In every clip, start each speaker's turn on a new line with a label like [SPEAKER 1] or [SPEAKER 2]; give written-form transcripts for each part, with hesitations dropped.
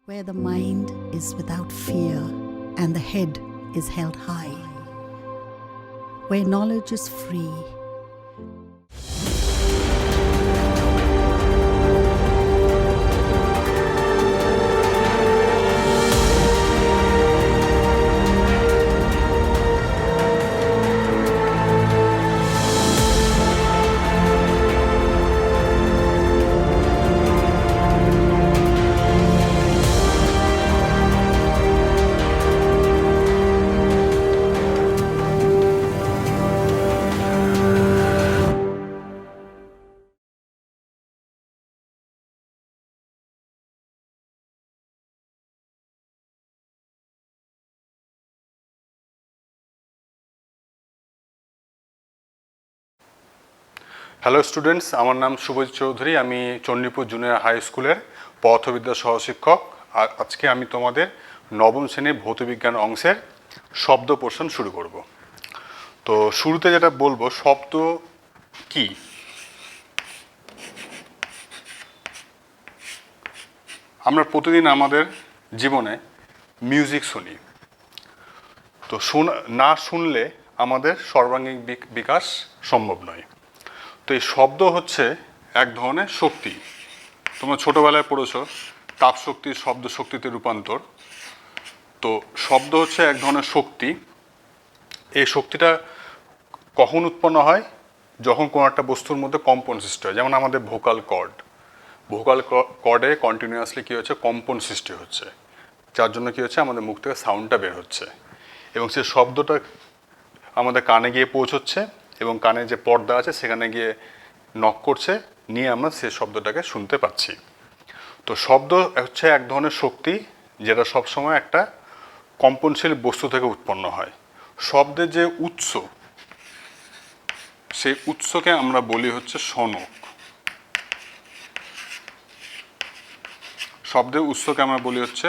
[SPEAKER 1] where the mind is without fear and the head is held high, where knowledge is free.
[SPEAKER 2] Hello students, আমার নাম শুভজিৎ চৌধুরী। আমি Chandipur junior high স্কুলের পদার্থবিদ্যা সহশিক্ষক। আর আজকে আমি তোমাদের নবম শ্রেণীর ভৌতবিজ্ঞান অংশের শব্দ পোর্শন শুরু করব। তো শুরুতে যেটা বলবো, শব্দ কি? আমরা প্রতিদিন আমাদের জীবনে মিউজিক শুনি। তো না শুনলে আমাদের সর্বাঙ্গীন বিকাশ সম্ভব নয়। তো এই শব্দ হচ্ছে এক ধরনের শক্তি। তোমরা ছোটোবেলায় পড়েছো তাপ শক্তির শব্দ শক্তিতে রূপান্তর। তো শব্দ হচ্ছে এক ধরনের শক্তি। এই শক্তিটা কখন উৎপন্ন হয়? যখন কোনো একটা বস্তুর মধ্যে কম্পন সৃষ্টি হয়। যেমন আমাদের ভোকাল কর্ডে কন্টিনিউয়াসলি কী হচ্ছে? কম্পন সৃষ্টি হচ্ছে, যার জন্য কী হচ্ছে? আমাদের মুখ থেকে সাউন্ডটা বের হচ্ছে এবং সেই শব্দটা আমাদের কানে গিয়ে পৌঁছচ্ছে এবং কানে যে পর্দা আছে সেখানে গিয়ে নক করছে, নিয়ে আমরা সেই শব্দটাকে শুনতে পাচ্ছি। তো শব্দ হচ্ছে এক ধরনের শক্তি, যেটা সবসময় একটা কম্পনশীল বস্তু থেকে উৎপন্ন হয়। শব্দের যে উৎস, সেই উৎসকে আমরা বলি হচ্ছে শনক। শব্দের উৎসকে আমরা বলি হচ্ছে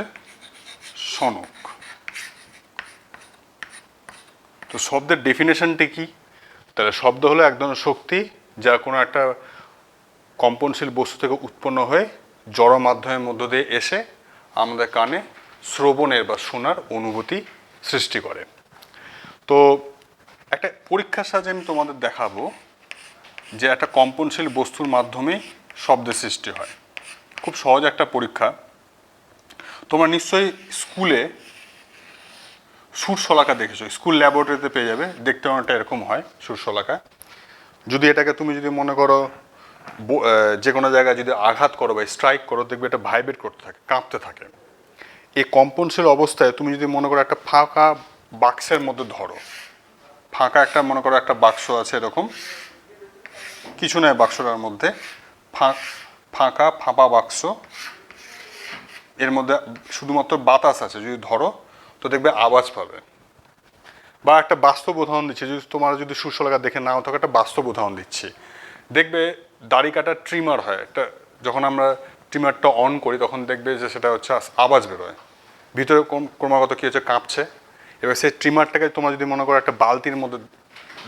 [SPEAKER 2] শনক। তো শব্দের ডেফিনেশনটি কি? তাহলে শব্দ হলো এক ধরনের শক্তি যা কোনো একটা কম্পনশীল বস্তু থেকে উৎপন্ন হয়ে জড় মাধ্যমের মধ্য দিয়ে এসে আমাদের কানে শ্রবণের বা শোনার অনুভূতি সৃষ্টি করে। তো একটা পরীক্ষার সাহায্যে আমি তোমাদের দেখাবো যে একটা কম্পনশীল বস্তুর মাধ্যমেই শব্দের সৃষ্টি হয়। খুব সহজ একটা পরীক্ষা। তোমরা নিশ্চয়ই স্কুলে সুরশলাকা দেখেছো, স্কুল ল্যাবরেটরিতে পেয়ে যাবে। দেখতে অনেকটা এরকম হয় সুরশলাকা। যদি এটাকে তুমি যদি মনে করো যে কোনো জায়গায় যদি আঘাত করো বা স্ট্রাইক করো, দেখবে এটা ভাইব্রেট করতে থাকে, কাঁপতে থাকে। এই কম্পনশীল অবস্থায় তুমি যদি মনে করো একটা ফাঁকা বাক্সের মধ্যে ধরো, ফাঁকা একটা মনে করো একটা বাক্স আছে, এরকম কিছু নয় বাক্সটার মধ্যে, ফাঁকা ফাঁপা বাক্স, এর মধ্যে শুধুমাত্র বাতাস আছে। যদি ধরো তো দেখবে আওয়াজ পাবে। বা একটা বাস্তব উদাহরণ দিচ্ছি, যদি তোমার যদি সুরশলাকা দেখে নাও থাকে, একটা বাস্তব উদাহরণ দিচ্ছি। দেখবে দাড়ি কাটার ট্রিমার হয় একটা, যখন আমরা ট্রিমারটা অন করি তখন দেখবে যে সেটা হচ্ছে আওয়াজ বেরোয়, ভিতরে ক্রমাগত কী হচ্ছে? কাঁপছে। এবার সেই ট্রিমারটাকে তোমরা যদি মনে করো একটা বালতির মধ্যে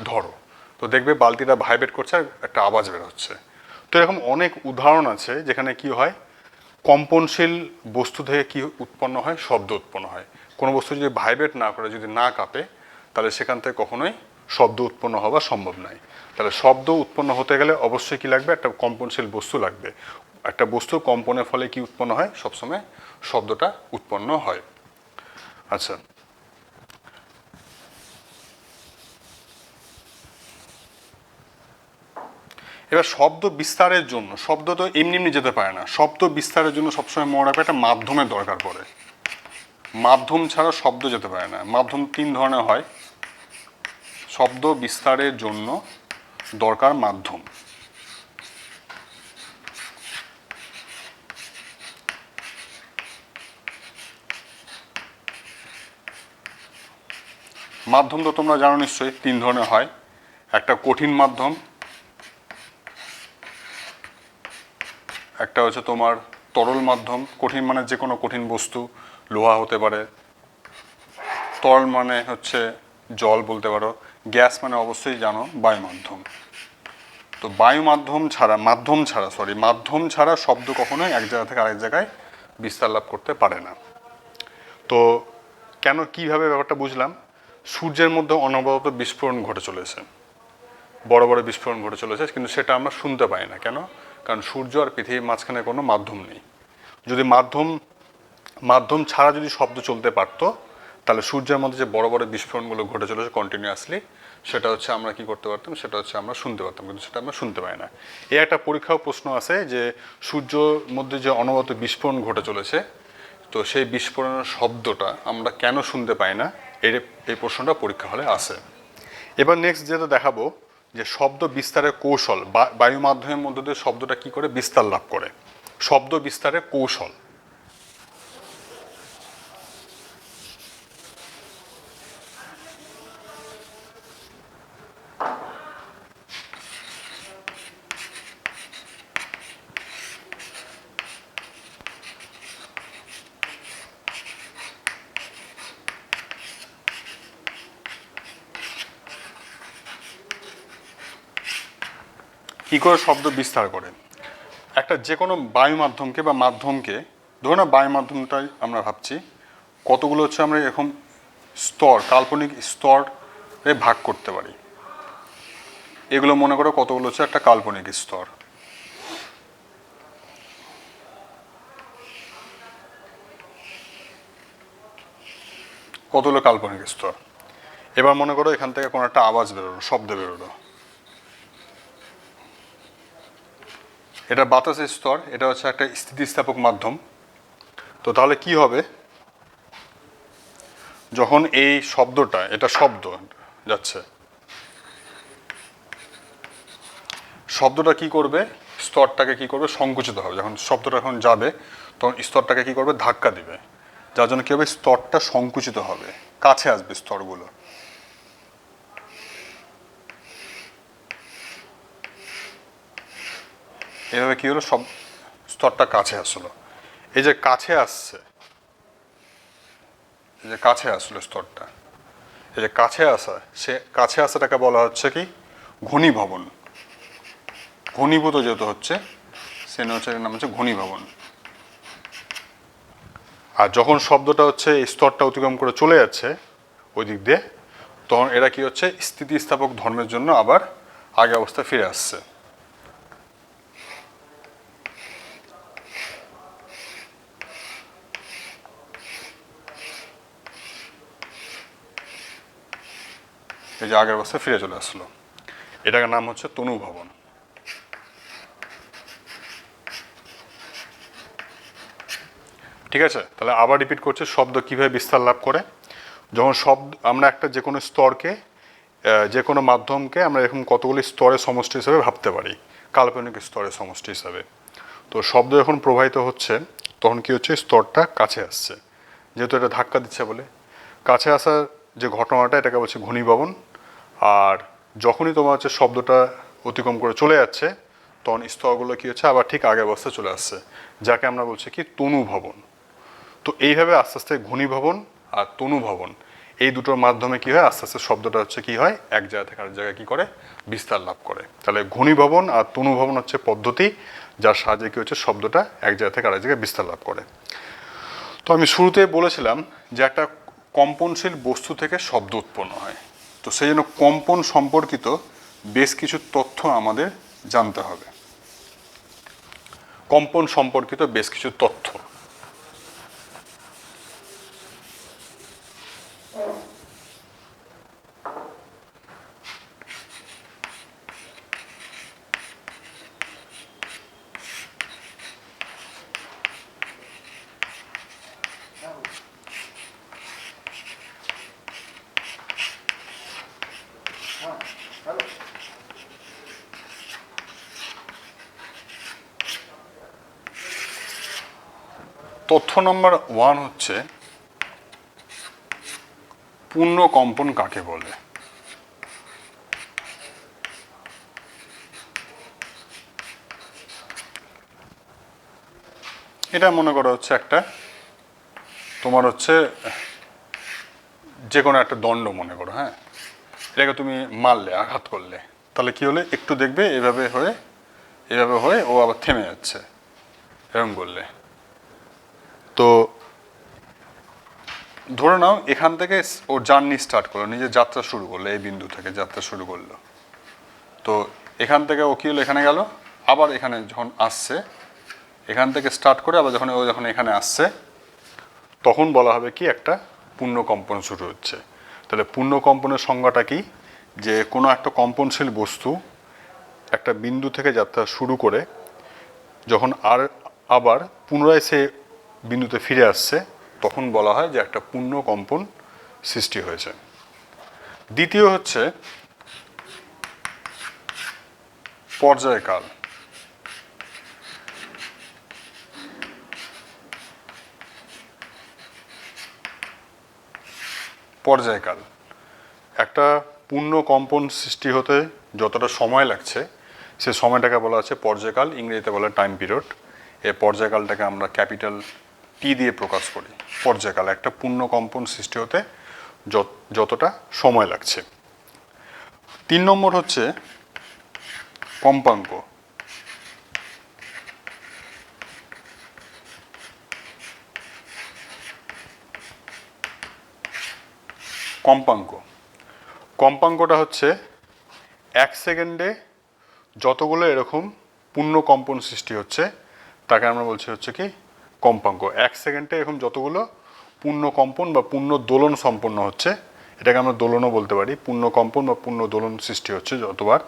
[SPEAKER 2] ধরো, তো দেখবে বালতিটা ভাইব্রেট করছে আর একটা আওয়াজ বের হচ্ছে। তো এরকম অনেক উদাহরণ আছে যেখানে কি হয়, কম্পনশীল বস্তু থেকে কি উৎপন্ন হয়? শব্দ উৎপন্ন হয়। কোনো বস্তু যদি ভাইব্রেট না করে, যদি না কাঁপে, তাহলে সেখান থেকে কখনোই শব্দ উৎপন্ন হওয়া সম্ভব নয়। তাহলে শব্দ উৎপন্ন হতে গেলে অবশ্যই কি লাগবে? একটা কম্পনশীল বস্তু লাগবে। একটা বস্তু কম্পনের ফলে কি উৎপন্ন হয়? সবসময় শব্দটা উৎপন্ন হয়। আচ্ছা, এবার শব্দ বিস্তারের জন্য, শব্দ তো এমনি এমনি যেতে পারে না, শব্দ বিস্তারের জন্য সবসময় মনে রাখবে একটা মাধ্যমের দরকার পড়ে। মাধ্যম ছাড়া শব্দ যেতে পারে না। মাধ্যম তিন ধরনের হয়। শব্দ বিস্তারের জন্য দরকার মাধ্যম। মাধ্যম তো তোমরা জানো নিশ্চয়ই, তিন ধরনের হয়। একটা কঠিন মাধ্যম, একটা হচ্ছে তোমার তরল মাধ্যম। কঠিন মানে যে কোনো কঠিন বস্তু, লোহা হতে পারে। তরল মানে হচ্ছে জল বলতে পারো। গ্যাস মানে অবশ্যই জানো বায়ু মাধ্যম। তো মাধ্যম ছাড়া শব্দ কখনোই এক জায়গা থেকে আরেক জায়গায় বিস্তার লাভ করতে পারে না। তো কেন কিভাবে ব্যাপারটা বুঝলাম, সূর্যের মধ্যে অনবরত বিস্ফোরণ ঘটে চলেছে, বড় বড় বিস্ফোরণ ঘটে চলেছে, কিন্তু সেটা আমরা শুনতে পাই না। কেন? কারণ সূর্য আর পৃথিবীর মাঝখানে কোনো মাধ্যম নেই। যদি মাধ্যম ছাড়া যদি শব্দ চলতে পারতো, তাহলে সূর্যের মধ্যে যে বড় বড় বিস্ফোরণগুলো ঘটে চলেছে কন্টিনিউয়াসলি, সেটা হচ্ছে আমরা কি করতে পারতাম, সেটা হচ্ছে আমরা শুনতে পারতাম, কিন্তু সেটা আমরা শুনতে পাই না। এই একটা পরীক্ষাও প্রশ্ন আছে যে সূর্যের মধ্যে যে অনবরত বিস্ফোরণ ঘটে চলেছে, তো সেই বিস্ফোরণের শব্দটা আমরা কেন শুনতে পাই না, এই প্রশ্নটা পরীক্ষা হলে আসে। এবার নেক্সট যেটা দেখাবো যে শব্দ বিস্তারের কৌশল, বায়ু মাধ্যমের মধ্যে দিয়ে শব্দটা কি করে বিস্তার লাভ করে, শব্দ বিস্তারের কৌশল। কি করে শব্দ বিস্তার করে? একটা যে কোনো বায়ু মাধ্যমকে বা মাধ্যমকে, ধরুন না বায়ু মাধ্যমটাই আমরা ভাবছি, কতগুলো হচ্ছে আমরা এরকম স্তর, কাল্পনিক স্তরে ভাগ করতে পারি। এগুলো মনে করো কতগুলো হচ্ছে একটা কাল্পনিক স্তর। কতগুলো কাল্পনিক স্তর। এবার মনে করো এখান থেকে কোনো একটা আওয়াজ বেরোলো, শব্দ বেরোলো, এটা বাতাসের স্তর, এটা হচ্ছে একটা স্থিতিস্থাপক মাধ্যম। তো তাহলে কি হবে, যখন এই শব্দটা, এটা শব্দ যাচ্ছে, শব্দটা কি করবে, স্তরটাকে কি করবে, সংকুচিত হবে। যখন শব্দটা এখন যাবে, তখন স্তরটাকে কি করবে, ধাক্কা দিবে, যার জন্য কি হবে, স্তরটা সংকুচিত হবে, কাছে আসবে স্তরগুলো। এভাবে কি হলো, সব স্তরটা কাছে আসলো। এই যে কাছে আসছে, এই যে কাছে আসলো স্তরটা, এই যে কাছে আসা, সে কাছে আসাটাকে বলা হচ্ছে কি, ঘনীভবন। ঘনীভূত যেহেতু হচ্ছে, সে হচ্ছে নাম হচ্ছে ঘনীভবন। আর যখন শব্দটা হচ্ছে এই স্তরটা অতিক্রম করে চলে যাচ্ছে ওই দিক দিয়ে, তখন এরা কি হচ্ছে, স্থিতিস্থাপক ধর্মের জন্য আবার আগে অবস্থায় ফিরে আসছে। এই যে আগের অবস্থায় ফিরে চলে আসলো, এটার নাম হচ্ছে তনুভবন। ঠিক আছে, তাহলে আবার রিপিট করছে, শব্দ কিভাবে বিস্তার লাভ করে। যখন শব্দ, আমরা একটা যে কোনো স্তরকে, যে কোনো মাধ্যমকে আমরা এরকম কতগুলি স্তরের সমষ্টি হিসাবে ভাবতে পারি, কাল্পনিক স্তরের সমষ্টি হিসাবে। তো শব্দ যখন প্রবাহিত হচ্ছে, তখন কি হচ্ছে, স্তরটা কাছে আসছে, যেহেতু এটা ধাক্কা দিচ্ছে বলে। কাছে আসার যে ঘটনাটা, এটাকে বলছে ঘনীভবন। আর যখনই তোমার হচ্ছে শব্দটা অতিক্রম করে চলে যাচ্ছে, তখন স্তরগুলো কি হচ্ছে, আবার ঠিক আগের অবস্থায় চলে আসছে, যাকে আমরা বলছি কি, তনুভবন। তো এইভাবে আস্তে আস্তে ঘনীভবন আর তনুভবন, এই দুটোর মাধ্যমে কি হয়, আস্তে আস্তে শব্দটা হচ্ছে কি হয়, এক জায়গা থেকে আরেক জায়গায় কি করে, বিস্তার লাভ করে। তাহলে ঘনীভবন আর তনুভবন হচ্ছে পদ্ধতি, যার সাহায্যে কি হচ্ছে, শব্দটা এক জায়গা থেকে আরেক জায়গায় বিস্তার লাভ করে। তো আমি শুরুতে বলেছিলাম যে একটা কম্পনশীল বস্তু থেকে শব্দ উৎপন্ন হয়। তো সেই জন্য কম্পন সম্পর্কিত বেশ কিছু তথ্য আমাদের জানতে হবে। কম্পন সম্পর্কিত বেশ কিছু তথ্য। তথ্য নম্বর 1 হচ্ছে, পূর্ণ কম্পন কাকে বলে। এটা মনে করা হচ্ছে একটা, তোমার হচ্ছে যে কোনো একটা দণ্ড মনে করো, হ্যাঁ, এটাকে তুমি মারলে, আঘাত করলে, তাহলে কি হলে, একটু দেখবে এভাবে হয়ে ও আবার থেমে যাচ্ছে, এরকম করলে। তো ধরে নাও এখান থেকে ও জার্নি স্টার্ট করলো, নিজের যাত্রা শুরু করলো, এই বিন্দু থেকে যাত্রা শুরু করলো। তো এখান থেকে ও কি হলো, এখানে গেল, আবার এখানে যখন আসছে, এখান থেকে স্টার্ট করে আবার যখন এখানে আসছে, তখন বলা হবে কি একটা পূর্ণ কম্পন শুরু হচ্ছে। তাহলে পূর্ণ কম্পনের সংজ্ঞাটা কি, যে কোনো একটা কম্পনশীল বস্তু একটা বিন্দু থেকে যাত্রা শুরু করে যখন আবার পুনরায় সে বিন্দুতে ফিরে আসছে, তখন বলা হয় যে একটা পূর্ণ কম্পন সৃষ্টি হয়েছে। দ্বিতীয় হচ্ছে পর্যায়কাল। পর্যায়কাল একটা পূর্ণ কম্পন সৃষ্টি হতে যতটা সময় লাগছে, সে সময়টাকে বলা হচ্ছে পর্যায়কাল, ইংরেজিতে বলা টাইম পিরিয়ড। এই পর্যায়কালটাকে আমরা ক্যাপিটাল টি দিয়ে প্রকাশ করি। পর্যায়কাল একটা পূর্ণ কম্পন সৃষ্টি হতে যতটা সময় লাগছে। 3 নম্বর হচ্ছে কম্পাঙ্ক। কম্পাঙ্কটা হচ্ছে 1 সেকেন্ডে যতগুলো এরকম পূর্ণ কম্পন সৃষ্টি হচ্ছে তাকে আমরা বলছি হচ্ছে কি কম্পাঙ্ক। 1 সেকেন্ডে এরকম যতগুলো পূর্ণ কম্পন বা পূর্ণ দোলন সম্পন্ন হচ্ছে, এটাকে আমরা দোলনও বলতে পারি। পূর্ণ কম্পন বা পূর্ণ দোলন সৃষ্টি হচ্ছে যতবার,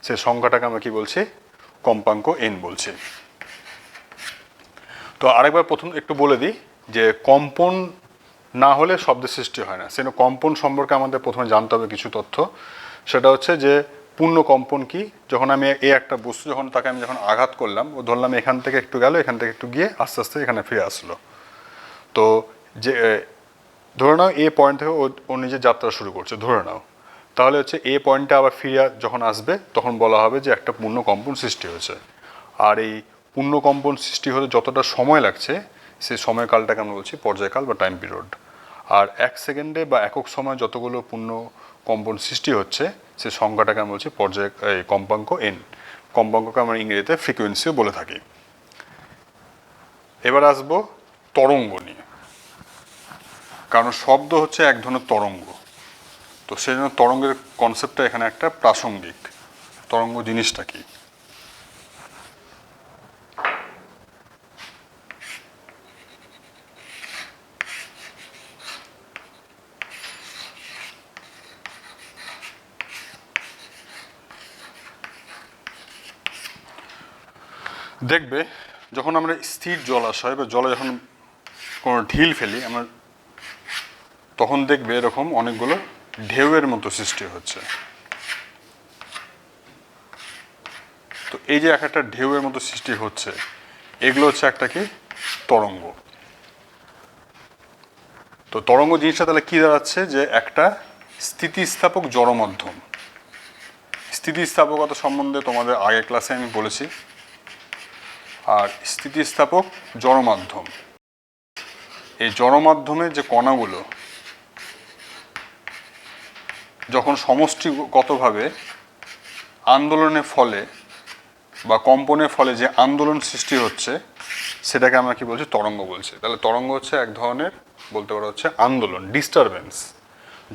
[SPEAKER 2] সেই সংখ্যাটাকে আমরা কি বলছি, কম্পাঙ্ক এন বলছি। তো আরেকবার প্রথম একটু বলে দিই যে কম্পন না হলে শব্দের সৃষ্টি হয় না। সেজন্য কম্পন সম্পর্কে আমাদের প্রথমে জানতে হবে কিছু তথ্য। সেটা হচ্ছে যে পূর্ণ কম্পন কি, যখন আমি একটা বস্তু তাকে আমি যখন আঘাত করলাম, ও ধরলাম এখান থেকে একটু গেল, এখান থেকে একটু গিয়ে আস্তে আস্তে এখানে ফিরে আসলো। তো যে ধরে নাও এ পয়েন্ট থেকে ও নিজের যাত্রা শুরু করছে, ধরে নাও, তাহলে হচ্ছে এ পয়েন্টে আবার ফিরে যখন আসবে তখন বলা হবে যে একটা পূর্ণ কম্পন সৃষ্টি হয়েছে। আর এই পূর্ণ কম্পন সৃষ্টি হতে যতটা সময় লাগছে, সেই সময়কালটাকে আমরা বলছি পর্যায়কাল বা টাইম পিরিয়ড। আর 1 সেকেন্ডে বা একক সময় যতগুলো পূর্ণ কম্পন সৃষ্টি হচ্ছে, সেই সংখ্যাটাকে আমরা বলছি কম্পাঙ্ক এন। কম্পাঙ্ককে আমরা ইংরেজিতে ফ্রিকোয়েন্সিও বলে থাকি। এবার আসবো তরঙ্গ নিয়ে, কারণ শব্দ হচ্ছে এক ধরনের তরঙ্গ। তো সেই জন্য তরঙ্গের কনসেপ্টটা এখানে একটা প্রাসঙ্গিক। তরঙ্গ জিনিসটা কি, দেখবে যখন আমরা স্থির জলাশয় বা জলে যখন কোনো ঢিল ফেলি আমরা, তখন দেখবে এরকম অনেকগুলো ঢেউয়ের মতো সৃষ্টি হচ্ছে। তো এই যে একটা ঢেউয়ের মতো সৃষ্টি হচ্ছে, এগুলো হচ্ছে একটা কি তরঙ্গ। তো তরঙ্গ জিনিসটা তাহলে কি দাঁড়াচ্ছে, যে একটা স্থিতিস্থাপক জড়মাধ্যম। স্থিতিস্থাপকতা সম্বন্ধে তোমাদের আগের ক্লাসে আমি বলেছি। আর স্থিতিস্থাপক জড়মাধ্যম, এই জড়মাধ্যমের যে কণাগুলো যখন সমষ্টিগতভাবে আন্দোলনের ফলে বা কম্পনের ফলে যে আন্দোলন সৃষ্টি হচ্ছে, সেটাকে আমরা কি বলছি, তরঙ্গ বলছি। তাহলে তরঙ্গ হচ্ছে এক ধরনের, বলতে পারো হচ্ছে আন্দোলন, ডিস্টারবেন্স।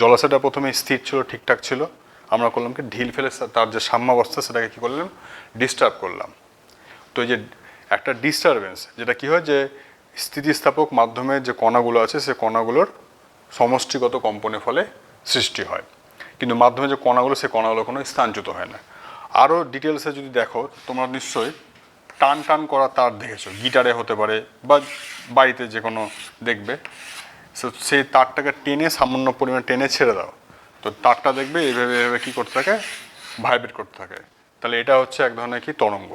[SPEAKER 2] জলাশয়টা প্রথমে স্থির ছিল, ঠিকঠাক ছিল, আমরা করলাম কি ঢিল ফেলে তার যে সাম্যাবস্থা সেটাকে কি করলাম, ডিস্টার্ব করলাম। তো এই যে একটা ডিস্টারবেন্স, যেটা কি হয়, যে স্থিতিস্থাপক মাধ্যমের যে কণাগুলো আছে সে কণাগুলোর সমষ্টিগত কম্পনের ফলে সৃষ্টি হয়। কিন্তু মাধ্যমে যে কণাগুলো, সে কণাগুলো কোনো স্থানচ্যুত হয় না। আরও ডিটেলসে যদি দেখো, তোমরা নিশ্চয়ই টান টান করা তার দেখেছো, গিটারে হতে পারে বা বাড়িতে যে কোনো দেখবে, সেই তারটাকে টেনে সামান্য পরিমাণে টেনে ছেড়ে দাও, তো তারটা দেখবে এইভাবে এইভাবে কী করতে থাকে, ভাইব্রেট করতে থাকে। তাহলে এটা হচ্ছে এক ধরনের কি তরঙ্গ।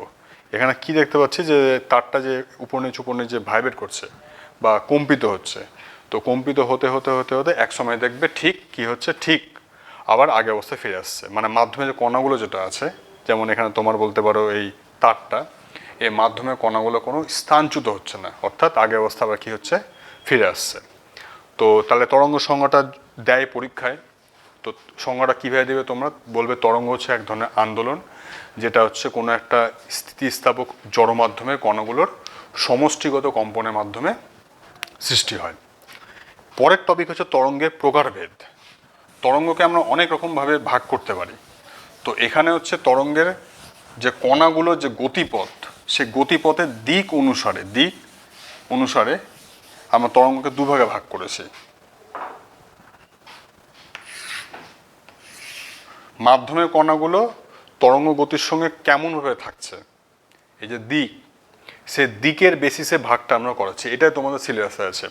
[SPEAKER 2] এখানে কি দেখতে পাচ্ছি, যে তারটা যে উপর নিচ যে ভাইব্রেট করছে বা কম্পিত হচ্ছে, তো কম্পিত হতে হতে হতে হতে এক সময় দেখবে ঠিক কি হচ্ছে, ঠিক আবার আগে অবস্থায় ফিরে আসছে। মানে মাধ্যমে যে কণাগুলো যেটা আছে, যেমন এখানে তোমার বলতে পারো এই তারটা, এই মাধ্যমে কণাগুলো কোনো স্থানচ্যুত হচ্ছে না, অর্থাৎ আগে অবস্থা আবার কী হচ্ছে, ফিরে আসছে। তো তাহলে তরঙ্গ সংজ্ঞাটা দেয় পরীক্ষায়। তো সংজ্ঞাটা কীভাবে দেবে, তোমরা বলবে তরঙ্গ হচ্ছে এক ধরনের আন্দোলন, যেটা হচ্ছে কোনো একটা স্থিতিস্থাপক জড় মাধ্যমে কণাগুলোর সমষ্টিগত কম্পনের মাধ্যমে সৃষ্টি হয়। পরের টপিক হচ্ছে তরঙ্গের প্রকারভেদ। তরঙ্গকে আমরা অনেক রকমভাবে ভাগ করতে পারি। তো এখানে হচ্ছে তরঙ্গের যে কণাগুলো যে গতিপথ, সে গতিপথের দিক অনুসারে আমরা তরঙ্গকে দুভাগে ভাগ করেছি। মাধ্যমের কণাগুলো তরঙ্গ গতির সঙ্গে কেমনভাবে থাকছে, এই যে দিক, সে দিকের বেসিসে ভাগটা আমরা করাচ্ছি। এটাই তোমাদের সিলেবাসে আছে।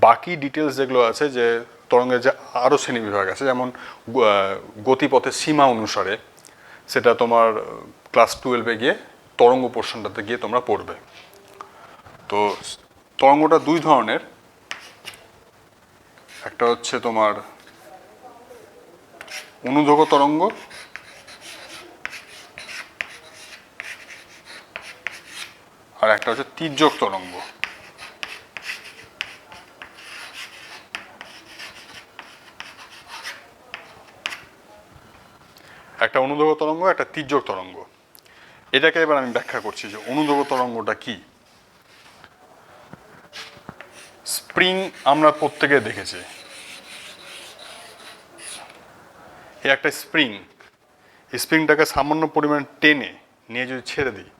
[SPEAKER 2] বাকি ডিটেলস যেগুলো আছে, যে তরঙ্গের যে আরও শ্রেণীবিভাগ আছে, যেমন গতিপথের সীমা অনুসারে, সেটা তোমার ক্লাস 12-এ গিয়ে তরঙ্গ পোর্শনটাতে গিয়ে তোমরা পড়বে। তো তরঙ্গটা দুই ধরনের, একটা হচ্ছে তোমার অনুধৃত তরঙ্গ, আর একটা হচ্ছে তির্যক তরঙ্গ। একটা অনুধৃত তরঙ্গ, একটা তির্যক তরঙ্গ। এটাকে এবার আমি ব্যাখ্যা করছি যে অনুধৃত তরঙ্গটা কি। স্প্রিং আমরা প্রত্যেকে দেখেছি। এই একটা স্প্রিংটাকে সামান্য পরিমাণ টেনে নিয়ে যদি ছেড়ে দিই,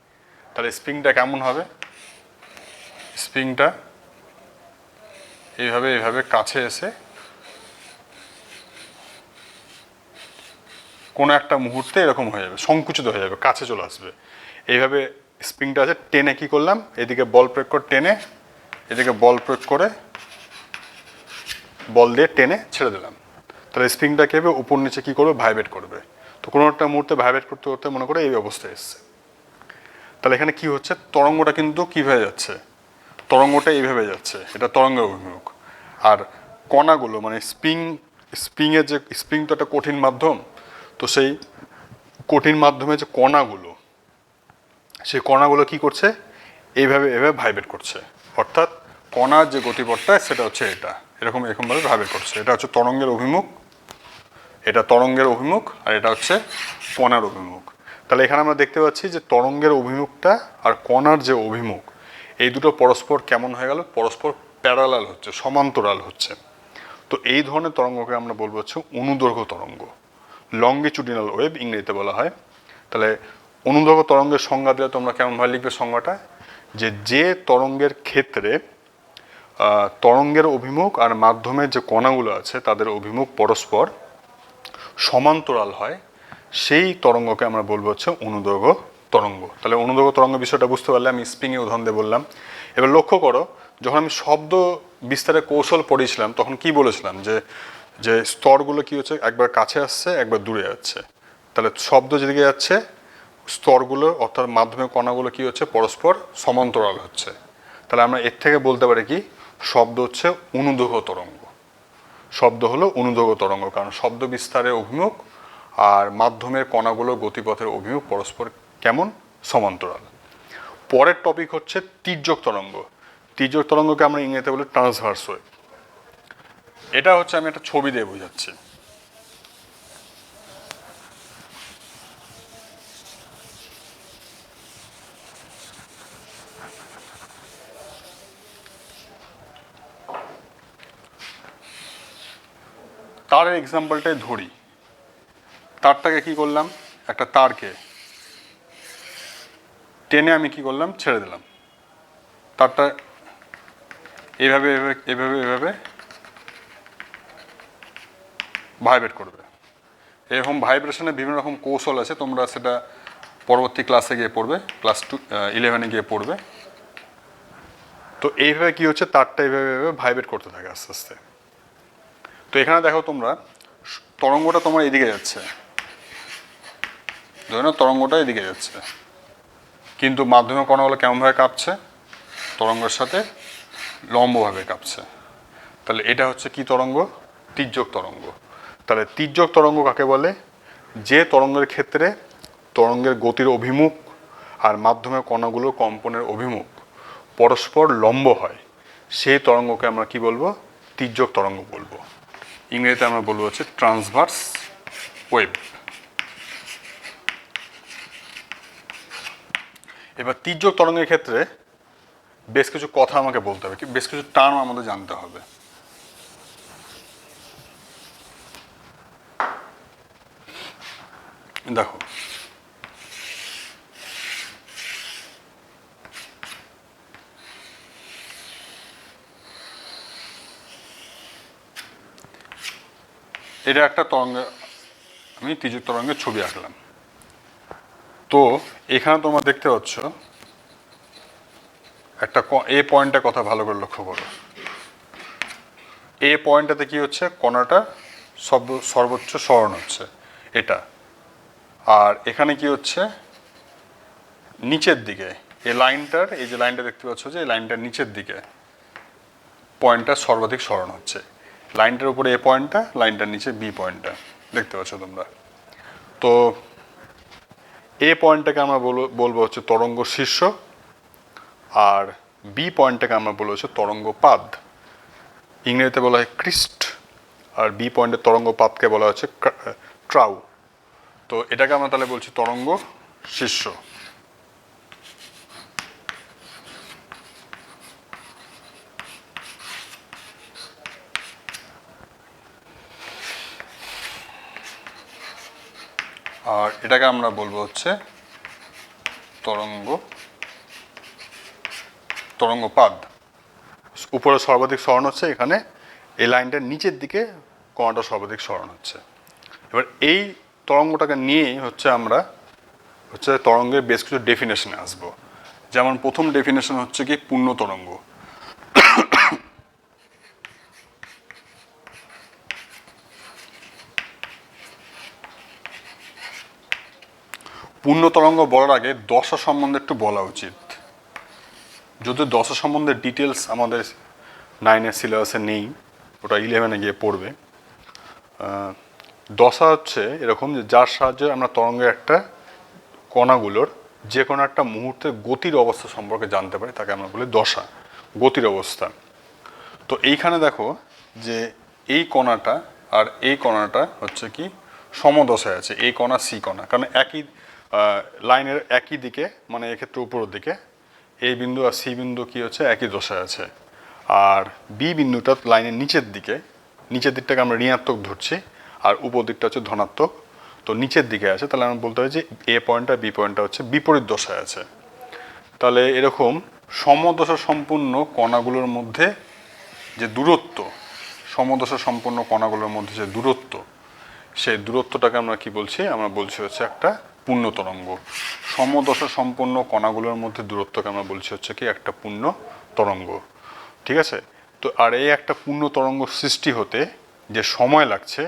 [SPEAKER 2] তাহলে স্প্রিংটা কেমন হবে? স্প্রিংটা এইভাবে কাছে এসে কোনো একটা মুহূর্তে এরকম হয়ে যাবে, সংকুচিত হয়ে যাবে, কাছে চলে আসবে। এইভাবে স্প্রিংটা আছে, টেনে কি করলাম, এদিকে বল প্রয়োগ করে টেনে, এদিকে বল প্রয়োগ করে বল দিয়ে টেনে ছেড়ে দিলাম। তাহলে স্প্রিংটা কি হবে, উপর নিচে কি করবে, ভাইব্রেট করবে। তো কোনো একটা মুহূর্তে ভাইব্রেট করতে করতে মনে করে এই অবস্থায় এসছে। তাহলে এখানে কি হচ্ছে, তরঙ্গটা কিন্তু কীভাবে যাচ্ছে, তরঙ্গটা এইভাবে যাচ্ছে, এটা তরঙ্গের অভিমুখ। আর কণাগুলো মানে স্প্রিংয়ের যে স্প্রিং তো একটা কঠিন মাধ্যম, তো সেই কঠিন মাধ্যমে যে কণাগুলো, সেই কণাগুলো কি করছে, এইভাবে ভাইব্রেট করছে। অর্থাৎ কণার যে গতিপথটা সেটা হচ্ছে এটা, এরকমভাবে ভাইব্রেট করছে। এটা হচ্ছে তরঙ্গের অভিমুখ, এটা তরঙ্গের অভিমুখ, আর এটা হচ্ছে কণার অভিমুখ। তাহলে এখানে আমরা দেখতে পাচ্ছি যে তরঙ্গের অভিমুখটা আর কণার যে অভিমুখ, এই দুটো পরস্পর কেমন হয়ে গেল, পরস্পর প্যারালাল হচ্ছে, সমান্তরাল হচ্ছে। তো এই ধরনের তরঙ্গকে আমরা বলবো হচ্ছে অনুদৈর্ঘ্য তরঙ্গ, লংগিচুডিনাল ওয়েভ ইংরেজিতে বলা হয়। তাহলে অনুদৈর্ঘ্য তরঙ্গের সংজ্ঞা দিলে তোমরা কেমনভাবে লিখবে সংজ্ঞাটা, যে তরঙ্গের ক্ষেত্রে তরঙ্গের অভিমুখ আর মাধ্যমের যে কণাগুলো আছে তাদের অভিমুখ পরস্পর সমান্তরাল হয়, সেই তরঙ্গকে আমরা বলবো হচ্ছে অনুদৈর্ঘ্য তরঙ্গ। তাহলে অনুদৈর্ঘ্য তরঙ্গ বিষয়টা বুঝতে পারলে, আমি স্প্রিংয়ে উদাহরণ দিয়ে বললাম। এবার লক্ষ্য করো, যখন আমি শব্দ বিস্তারের কৌশল পড়েছিলাম তখন কি বলেছিলাম, যে স্তরগুলো কি হচ্ছে, একবার কাছে আসছে, একবার দূরে যাচ্ছে। তাহলে শব্দ যেদিকে যাচ্ছে, স্তরগুলো অর্থাৎ মাধ্যমিক কণাগুলো কি হচ্ছে, পরস্পর সমান্তরাল হচ্ছে। তাহলে আমরা এর থেকে বলতে পারি কি, শব্দ হচ্ছে অনুদৈর্ঘ্য তরঙ্গ। শব্দ হলো অনুদৈর্ঘ্য তরঙ্গ, কারণ শব্দ বিস্তারের অভিমুখ আর মাধ্যমের কণাগুলোর গতিপথের অভিমুখ পরস্পর কেমন, সমান্তরাল। পরের টপিক হচ্ছে তির্যক তরঙ্গ। তির্যক তরঙ্গকে আমরা ইংরেজিতে বলি ট্রান্সভার্স ওয়েভ। এটা হচ্ছে, আমি একটা ছবি দিয়ে বোঝাচ্ছি। তারের এক্সাম্পলটাই ধরি। তারটাকে কি করলাম, একটা তারকে টেনে আমি কি করলাম, ছেড়ে দিলাম। তারটা এইভাবে ভাইব্রেট করবে। এরকম ভাইব্রেশনের বিভিন্ন রকম কৌশল আছে, তোমরা সেটা পরবর্তী ক্লাসে গিয়ে পড়বে, ক্লাস 11-এ গিয়ে পড়বে। তো এইভাবে কি হচ্ছে, তারটা এইভাবে ভাইব্রেট করতে থাকে আস্তে আস্তে। তো এখানে দেখো তোমরা, তরঙ্গটা তোমার এদিকে যাচ্ছে, ধরে নাও তরঙ্গটা এদিকে যাচ্ছে, কিন্তু মাধ্যমিক কণাগুলো কেমনভাবে কাঁপছে, তরঙ্গের সাথে লম্বভাবে কাঁপছে। তাহলে এটা হচ্ছে কি তরঙ্গ, তির্যক তরঙ্গ। তাহলে তির্যক তরঙ্গ কাকে বলে, যে তরঙ্গের ক্ষেত্রে তরঙ্গের গতির অভিমুখ আর মাধ্যমের কণাগুলোর কম্পনের অভিমুখ পরস্পর লম্ব হয়, সেই তরঙ্গকে আমরা কি বলবো, তির্যক তরঙ্গ বলবো। ইংরেজিতে আমরা বলবো হচ্ছে ট্রান্সভার্স ওয়েভ। এবার তির্যক তরঙ্গের ক্ষেত্রে বেশ কিছু কথা আমাকে বলতে হবে, বেশ কিছু টার্ম আমাদের জানতে হবে। দেখো, এটা একটা তরঙ্গে, আমি তির্যক তরঙ্গের ছবি আঁকলাম। তো এখানে তোমরা দেখতে পাচ্ছ একটা এ পয়েন্টের কথা ভালো করে লক্ষ্য করো। এ পয়েন্টটাতে কি হচ্ছে, কণাটা সর্বোচ্চ সরণ হচ্ছে এটা। আর এখানে কি হচ্ছে, নিচের দিকে এই লাইনটার, এই যে লাইনটা দেখতে পাচ্ছ যে এই লাইনটার নিচের দিকে পয়েন্টটা সর্বাধিক সরণ হচ্ছে। লাইনটার উপরে এ পয়েন্টটা, লাইনটার নিচে বি পয়েন্টটা দেখতে পাচ্ছ তোমরা। তো এ পয়েন্টটাকে আমরা বলবো হচ্ছে তরঙ্গ শীর্ষ, আর বি পয়েন্টটাকে আমরা বলবো হচ্ছে তরঙ্গ পাদ। ইংরেজিতে বলা হয় ক্রিস্ট, আর বি পয়েন্টের তরঙ্গ পাদকে বলা হচ্ছে ট্রাউ। তো এটাকে আমরা তাহলে বলছি তরঙ্গ শীর্ষ। আর এটাকে আমরা বলবো হচ্ছে তরঙ্গপাদ। উপরে সর্বাধিক সরণ হচ্ছে এখানে, এই লাইনটার নিচের দিকে কণাটা সর্বাধিক সরণ হচ্ছে। এবার এই তরঙ্গটাকে নিয়েই হচ্ছে আমরা তরঙ্গের বেশ কিছু ডেফিনেশনে আসবো। যেমন প্রথম ডেফিনেশন হচ্ছে কি পূর্ণ তরঙ্গ। পূর্ণ তরঙ্গ বলার আগে দশা সম্বন্ধে একটু বলা উচিত। যদি দশা সম্বন্ধে ডিটেলস আমাদের 9-এর সিলেবাসে নেই, ওটা 11-এ গিয়ে পড়বে। দশা হচ্ছে এরকম যে যার সাহায্যে আমরা তরঙ্গের একটা কণাগুলোর যে কোনো একটা মুহূর্তে গতির অবস্থা সম্পর্কে জানতে পারি, তাকে আমরা বলি দশা, গতির অবস্থা। তো এইখানে দেখো যে এই কণাটা আর এই কণাটা হচ্ছে কি সমদশায় আছে, এই কণা সি কণা, কারণ একই লাইনের একই দিকে, মানে এক্ষেত্রে উপরের দিকে এই বিন্দু আর সি বিন্দু কি হচ্ছে একই দশায় আছে। আর বি বিন্দুটা লাইনের নিচের দিকটাকে আমরা ঋণাত্মক ধরছি, আর উপর দিকটা হচ্ছে ধনাত্মক। তো নিচের দিকে আছে, তাহলে আমরা বলতে হয় যে এ পয়েন্টটা বি পয়েন্টটা হচ্ছে বিপরীত দশায় আছে। তাহলে এরকম সমদশা সম্পূর্ণ কণাগুলোর মধ্যে যে দূরত্ব, সমদশা সম্পন্ন কণাগুলোর মধ্যে যে দূরত্ব, সেই দূরত্বটাকে আমরা কি বলছি, আমরা বলছি হচ্ছে একটা পূর্ণ তরঙ্গ। সমদশা সম্পন্ন কণাগুলোর মধ্যে দূরত্বকে আমরা বলছি হচ্ছে কি একটা পূর্ণ তরঙ্গ। ঠিক আছে? তো আর এই একটা পূর্ণ তরঙ্গ সৃষ্টি হতে যে সময় লাগছে,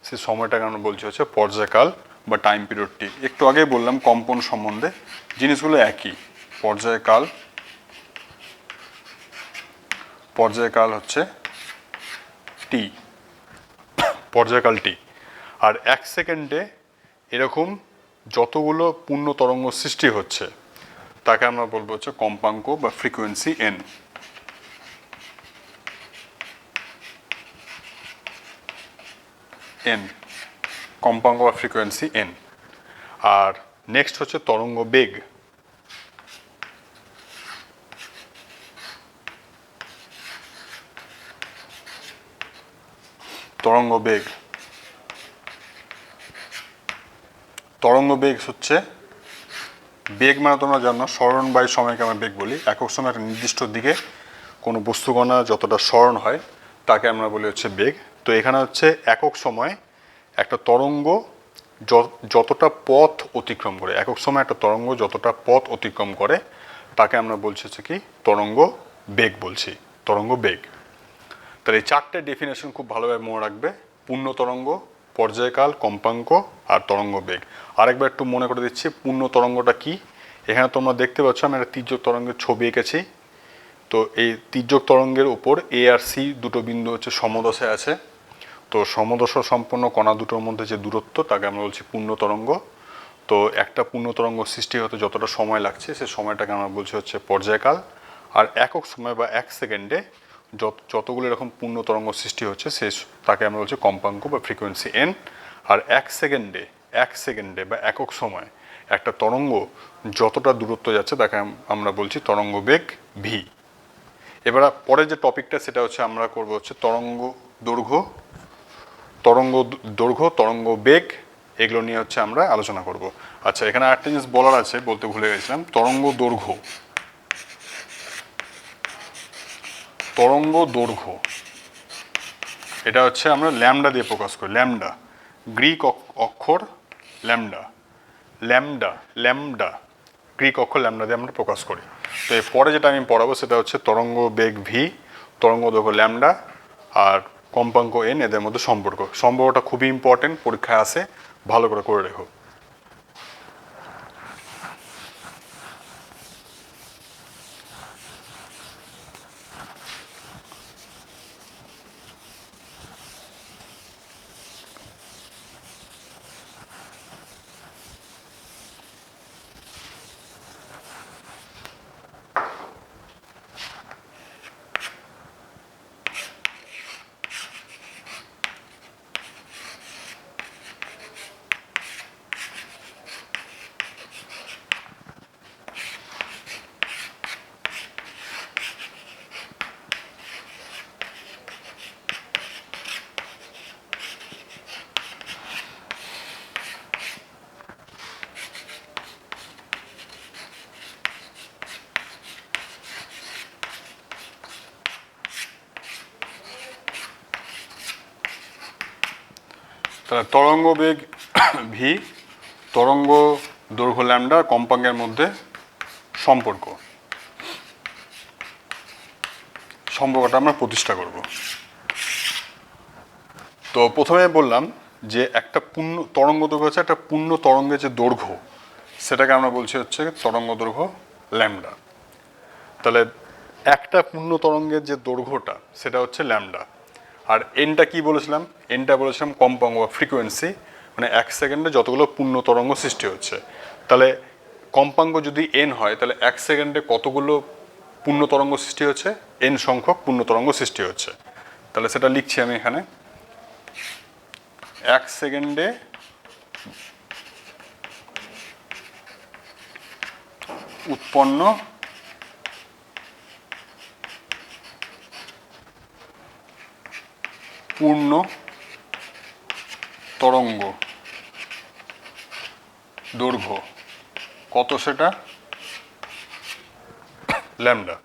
[SPEAKER 2] সেই সময়টাকে আমরা বলছি হচ্ছে পর্যায়কাল বা টাইম পিরিয়ড টি। একটু আগেই বললাম কম্পন সম্বন্ধে, জিনিসগুলো একই। পর্যায়কাল হচ্ছে টি, পর্যায়কাল টি। আর 1 সেকেন্ডে এরকম যতগুলো পূর্ণ তরঙ্গ সৃষ্টি হচ্ছে তাকে আমরা বলবো হচ্ছে কম্পাঙ্ক বা ফ্রিকোয়েন্সি এন। কম্পাঙ্ক বা ফ্রিকোয়েন্সি এন। আর নেক্সট হচ্ছে তরঙ্গ বেগ। তরঙ্গ বেগ হচ্ছে, বেগ মানে তোমরা জানো সরণ বাই সময়কে আমরা বেগ বলি। একক সময় একটা নির্দিষ্ট দিকে কোনো বস্তুকণা যতটা সরণ হয় তাকে আমরা বলি হচ্ছে বেগ। তো এখানে হচ্ছে একক সময় একটা তরঙ্গ যতটা পথ অতিক্রম করে, একক সময় একটা তরঙ্গ যতটা পথ অতিক্রম করে তাকে আমরা বলছি হচ্ছে কি তরঙ্গ বেগ বলছি, তরঙ্গ বেগ। তাহলে এই 4টে ডেফিনেশন খুব ভালোভাবে মনে রাখবে: পূর্ণ তরঙ্গ, পর্যায়কাল, কম্পাঙ্ক আর তরঙ্গ বেগ। আরেকবার একটু মনে করে দিচ্ছি পূর্ণ তরঙ্গটা কি। এখানে তোমরা দেখতে পাচ্ছ আমি একটা তির্যক তরঙ্গের ছবি এঁকেছি। তো এই তির্যক তরঙ্গের উপর এ আর সি দুটো বিন্দু হচ্ছে সমদশায় আছে। তো সমদশা সম্পন্ন কণা দুটোর মধ্যে যে দূরত্ব তাকে আমরা বলছি পূর্ণ তরঙ্গ। তো একটা পূর্ণ তরঙ্গ সৃষ্টি হতে যতটা সময় লাগছে সেই সময়টাকে আমরা বলছি হচ্ছে পর্যায়কাল। আর একক সময় বা 1 সেকেন্ডে যতগুলো এরকম পূর্ণ তরঙ্গ সৃষ্টি হচ্ছে তাকে আমরা বলছি কম্পাঙ্ক বা ফ্রিকোয়েন্সি এন। আর 1 সেকেন্ডে বা একক সময় একটা তরঙ্গ যতটা দূরত্ব যাচ্ছে তাকে আমরা বলছি তরঙ্গ বেগ ভি। এবার পরে যে টপিকটা সেটা হচ্ছে আমরা করব হচ্ছে তরঙ্গ দৈর্ঘ্য, তরঙ্গ বেগ, এগুলো নিয়ে হচ্ছে আমরা আলোচনা করব। আচ্ছা, এখানে আরেকটা জিনিস বলার আছে, বলতে ভুলে গেছিলাম। তরঙ্গ দৈর্ঘ্য এটা হচ্ছে আমরা ল্যামডা দিয়ে প্রকাশ করি। ল্যামডা, গ্রিক অক্ষর ল্যামডা, ল্যামডা গ্রিক অক্ষর ল্যামডা দিয়ে আমরা প্রকাশ করি। তো এর পরে যেটা আমি পড়াবো সেটা হচ্ছে তরঙ্গ বেগ ভি, তরঙ্গ দৈর্ঘ্য ল্যামডা আর কম্পাঙ্ক এন, এদের মধ্যে সম্পর্কটা খুবই ইম্পর্টেন্ট, পরীক্ষায় আসে, ভালো করে রেখো। তাহলে তরঙ্গ বেগ ভি, তরঙ্গ দৈর্ঘ্য ল্যামডা, কম্পাঙ্কের মধ্যে সম্পর্কটা আমরা প্রতিষ্ঠা করব। তো প্রথমে বললাম যে একটা পূর্ণ তরঙ্গ দৈর্ঘ্য হচ্ছে একটা পূর্ণ তরঙ্গের যে দৈর্ঘ্য, সেটাকে আমরা বলছি হচ্ছে তরঙ্গ দৈর্ঘ্য ল্যামডা। তাহলে একটা পূর্ণ তরঙ্গের যে দৈর্ঘ্যটা সেটা হচ্ছে ল্যামডা। আর এনটা কি বলেছিলাম? এনটা বলেছিলাম কম্পাঙ্ক বা ফ্রিকোয়েন্সি, মানে এক সেকেন্ডে যতগুলো পূর্ণ তরঙ্গ সৃষ্টি হচ্ছে। তাহলে কম্পাঙ্ক যদি এন হয়, তাহলে এক সেকেন্ডে কতগুলো পূর্ণ তরঙ্গ সৃষ্টি হচ্ছে? এন সংখ্যক পূর্ণ তরঙ্গ সৃষ্টি হচ্ছে। তাহলে সেটা লিখছি আমি এখানে, এক সেকেন্ডে উৎপন্ন পূর্ণ তরঙ্গ দৈর্ঘ্য কত? সেটা ল্যামডা।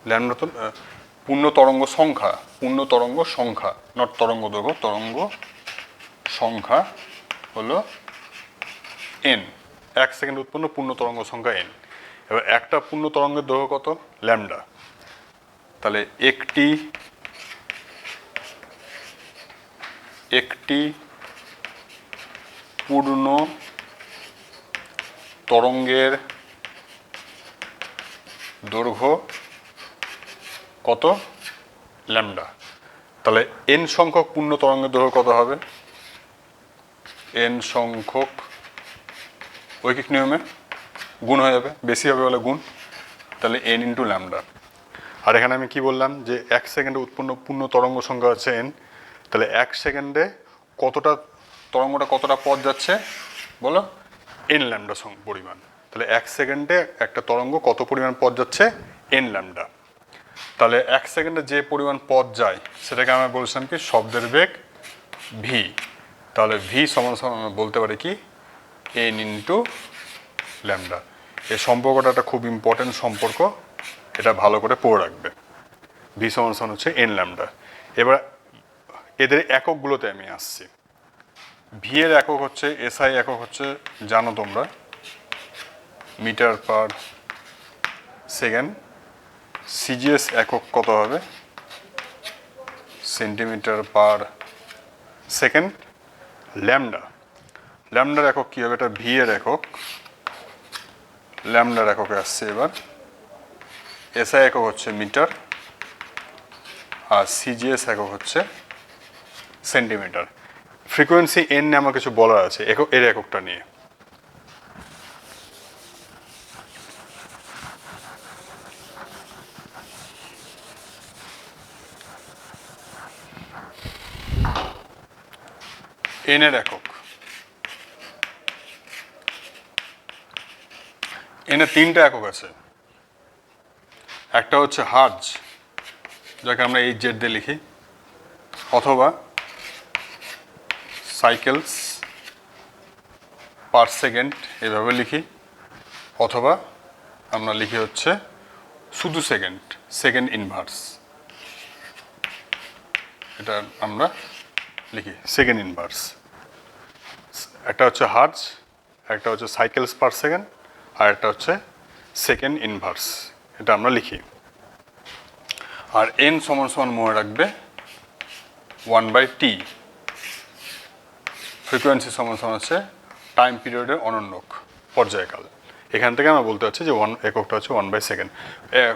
[SPEAKER 2] ল্যামডা তো পূর্ণ তরঙ্গ সংখ্যা, নট তরঙ্গ দৈর্ঘ্য, তরঙ্গ সংখ্যা হলো এন। এক সেকেন্ড উৎপন্ন পূর্ণ তরঙ্গ সংখ্যা এন। এবার একটা পূর্ণ তরঙ্গের দৈর্ঘ্য কত? ল্যামডা। তাহলে একটি পূর্ণ তরঙ্গের দৈর্ঘ্য কত? ল্যামডা। তাহলে এন সংখ্যক পূর্ণ তরঙ্গের দৈর্ঘ্য কত হবে? এন সংখ্যক ঐকিক নিয়মে গুণ হয়ে যাবে, বেশি হবে বলে গুণ, তাহলে এন ইন্টু ল্যামডা। আর এখানে আমি কি বললাম যে এক সেকেন্ডে উৎপন্ন পূর্ণ তরঙ্গ সংখ্যা হচ্ছে এন। তাহলে এক সেকেন্ডে তরঙ্গটা কতটা পথ যাচ্ছে বলো? এন ল্যামডা পরিমাণ। তাহলে এক সেকেন্ডে একটা তরঙ্গ কত পরিমাণ পথ যাচ্ছে? N lambda. তাহলে এক সেকেন্ডে যে পরিমাণ পথ যায় সেটাকে আমরা বলছিলাম কি? শব্দের বেগ ভি। তাহলে ভি সমান সমান আমরা বলতে পারি কি? N into lambda. এই সম্পর্কটা একটা খুব ইম্পর্টেন্ট সম্পর্ক, এটা ভালো করে পড়ে রাখবে। ভি সমান সমান হচ্ছে এন ল্যামডা। এবার এদের এককগুলোতে আমি আসছি। ভি এর একক হচ্ছে, এসআই একক হচ্ছে জানো তোমরা, মিটার পার সেকেন্ড। সিজিএস একক কত হবে? Centimetre per second. ল্যামডার একক কী হবে? এটা ভি এর একক, ল্যামডার এককে আসছে। এবার এসআই একক হচ্ছে মিটার আর সিজিএস একক হচ্ছে সেন্টিমিটার। ফ্রিকোয়েন্সি এন নিয়ে আমার কিছু বলার আছে এর এককটা নিয়ে। এন এর একক, এন এর তিনটা একক আছে। একটা হচ্ছে হার্জ, যাকে আমরা এইচ জেড দিয়ে লিখি, অথবা সাইকেলস পার সেকেন্ড এভাবে লিখি, অথবা আমরা লিখি হচ্ছে শুধু সেকেন্ড, সেকেন্ড ইনভার্স, এটা আমরা লিখি সেকেন্ড ইনভার্স। একটা হচ্ছে হার্জ, একটা হচ্ছে সাইকেলস পার সেকেন্ড, আর একটা হচ্ছে সেকেন্ড ইনভার্স, এটা আমরা লিখি। আর এন সমান সমান মনে রাখবে 1/t, ফ্রিকোয়েন্সি সমান সমান হচ্ছে টাইম পিরিয়ডের অনন্যক পর্যায়কাল। এখান থেকে আমরা বলতে হচ্ছে যে এককটা হচ্ছে 1/সেকেন্ড।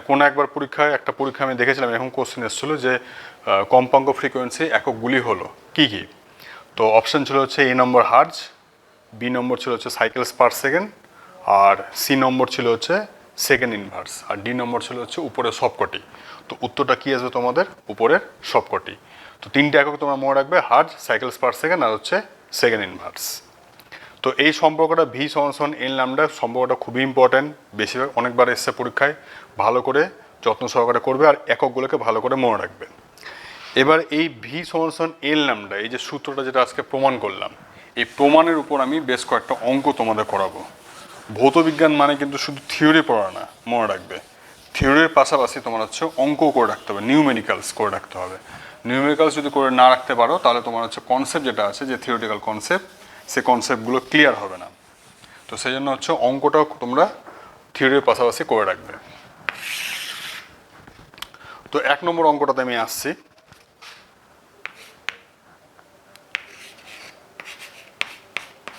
[SPEAKER 2] কোনো একবার পরীক্ষায় একটা পরীক্ষা আমি দেখেছিলাম, এরকম কোশ্চেন এসেছিল যে কম্পাঙ্ক ফ্রিকোয়েন্সি এককগুলি হলো কী কী। তো অপশান ছিল হচ্ছে এ নম্বর হার্জ, বি নম্বর ছিল হচ্ছে সাইকেলস পার সেকেন্ড, আর সি নম্বর ছিল হচ্ছে সেকেন্ড ইনভার্স, আর ডি নম্বর ছিল হচ্ছে উপরের সবকটি। তো উত্তরটা কী আসবে তোমাদের? উপরের সবকটি। তো তিনটে একক তোমরা মনে রাখবে, হার্জ, সাইকেলস পার সেকেন্ড আর হচ্ছে সেকেন্ড ইনভার্স। তো এই সম্পর্কটা ভি সমান এন ল্যামডা সম্পর্কটা খুবই ইম্পর্ট্যান্ট, বেশিরভাগ অনেকবার এসছে পরীক্ষায়, ভালো করে যত্ন সহকারে করবে আর এককগুলোকে ভালো করে মনে রাখবে। এবার এই ভি সমান এন ল্যামডা, এই যে সূত্রটা যেটা আজকে প্রমাণ করলাম, এই প্রমাণের উপর আমি বেশ কয়েকটা অঙ্ক তোমাদের করাবো। ভৌতবিজ্ঞান মানে কিন্তু শুধু থিওরি পড়া না, মনে রাখবে থিওরির পাশাপাশি তোমার হচ্ছে অঙ্কও করে রাখতে হবে, নিউমেরিক্যালস করে রাখতে হবে। নিউমেরিক্যালস যদি করে না রাখতে পারো তাহলে তোমার হচ্ছে কনসেপ্ট যেটা আছে, যে থিওরিটিক্যাল কনসেপ্ট, সে কনসেপ্টগুলো ক্লিয়ার হবে না। তো সেই জন্য হচ্ছে অঙ্কটাও তোমরা থিওরির পাশাপাশি করে রাখবে। তো 1 নম্বর অঙ্কটাতে আমি আসছি।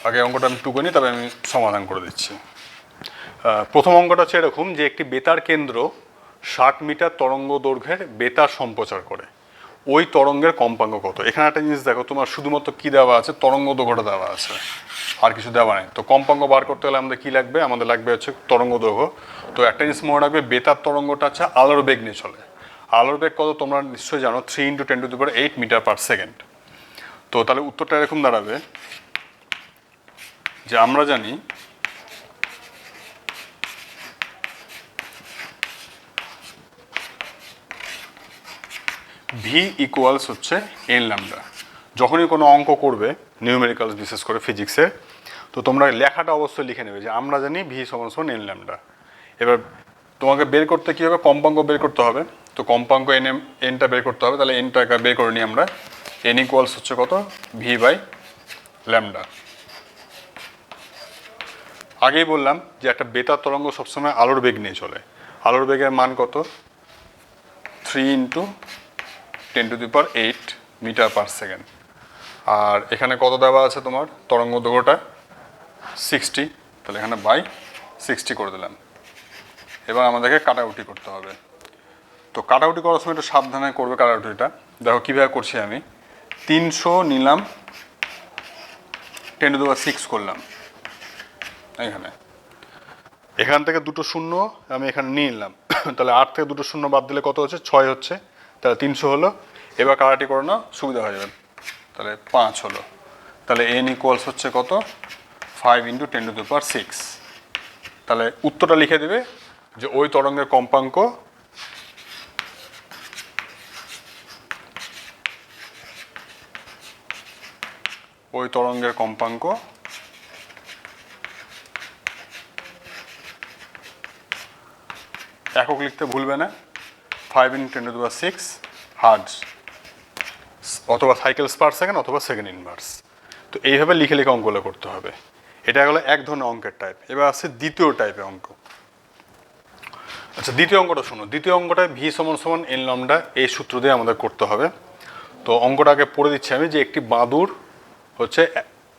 [SPEAKER 2] আগে অঙ্কটা আমি টুকে নিই, তবে আমি সমাধান করে দিচ্ছি। প্রথম অঙ্কটা হচ্ছে এরকম যে একটি বেতার কেন্দ্র 60 মিটার তরঙ্গ দৈর্ঘ্যের বেতার সম্প্রচার করে, ওই তরঙ্গের কম্পাঙ্ক কত? এখানে একটা জিনিস দেখো, তোমার শুধুমাত্র কি দেওয়া আছে? তরঙ্গ দৈর্ঘ্যটা দেওয়া আছে, আর কিছু দেওয়া নেই। তো কম্পাঙ্ক বার করতে হলে আমাদের কি লাগবে? আমাদের লাগবে হচ্ছে তরঙ্গ দৈর্ঘ্য। তো একটা জিনিস মনে রাখবে, বেতার তরঙ্গটা হচ্ছে আলোর বেগ নিয়ে চলে। আলোর বেগ কত তোমরা নিশ্চয়ই জানো, 3 × 10⁸ মিটার পার সেকেন্ড। তো তাহলে উত্তরটা এরকম দাঁড়াবে যে আমরা জানি ভি ইকুয়ালস হচ্ছে এন ল্যামডা। যখনই কোনো অঙ্ক করবে নিউমেরিক্যালস, বিশেষ করে ফিজিক্সের, তো তোমরা লেখাটা অবশ্যই লিখে নেবে যে আমরা জানি ভি সমান এন ল্যামডা। এবার তোমাকে বের করতে কী হবে? কম্পাঙ্ক বের করতে হবে। তো কম্পাঙ্ক এনটা বের করতে হবে, তাহলে এনটা বের করে নিই আমরা। এন ইকুয়ালস হচ্ছে কত? V by lambda. আগেই বললাম যে একটা বেতার তরঙ্গ সবসময় আলোর বেগ নিয়ে চলে। আলোর বেগের মান কত? 3 × 10⁸ মিটার পার সেকেন্ড। আর এখানে কত দেওয়া আছে তোমার? তরঙ্গ দৈর্ঘ্যটা 60, তাহলে এখানে বাই 60 করে দিলাম। এবার আমাদেরকে কাটাকুটি করতে হবে। তো কাটাকুটি করার সময় একটু সাবধানে করবে কাটাকুটিটা। দেখো কীভাবে করছি আমি। 300 নিলাম, 10⁶ করলাম এখান থেকে দুটো শূন্য আমি এখানে নিয়ে নিলাম। তাহলে 8 থেকে দুটো শূন্য বাদ দিলে কত হচ্ছে? 6 হচ্ছে। তাহলে 300 হলো। এবার কাটাটি করে না, সুবিধা হয়ে যাবে। তাহলে 5 হলো। তাহলে এন ইকুয়ালস হচ্ছে কত? 5 × 10⁶। তাহলে উত্তরটা লিখে দেবে যে ওই তরঙ্গের কম্পাঙ্ক একক লিখতে ভুলবে না, 5 × 10⁶ হার্জ, অথবা সাইকেলস পার সেকেন্ড, অথবা সেকেন্ড ইনভার্স। তো এইভাবে লিখে লিখে অঙ্কগুলো করতে হবে। এটা হলো এক ধরনের অঙ্কের টাইপ। এবার আসছে দ্বিতীয় টাইপের অঙ্ক। আচ্ছা, দ্বিতীয় অঙ্কটা শোনো। দ্বিতীয় অঙ্কটায় ভি সমান এন ল্যামডা, এই সূত্র দিয়ে আমাদের করতে হবে। তো অঙ্কটাকে পড়ে দিচ্ছি আমি, যে একটি বাদুড় হচ্ছে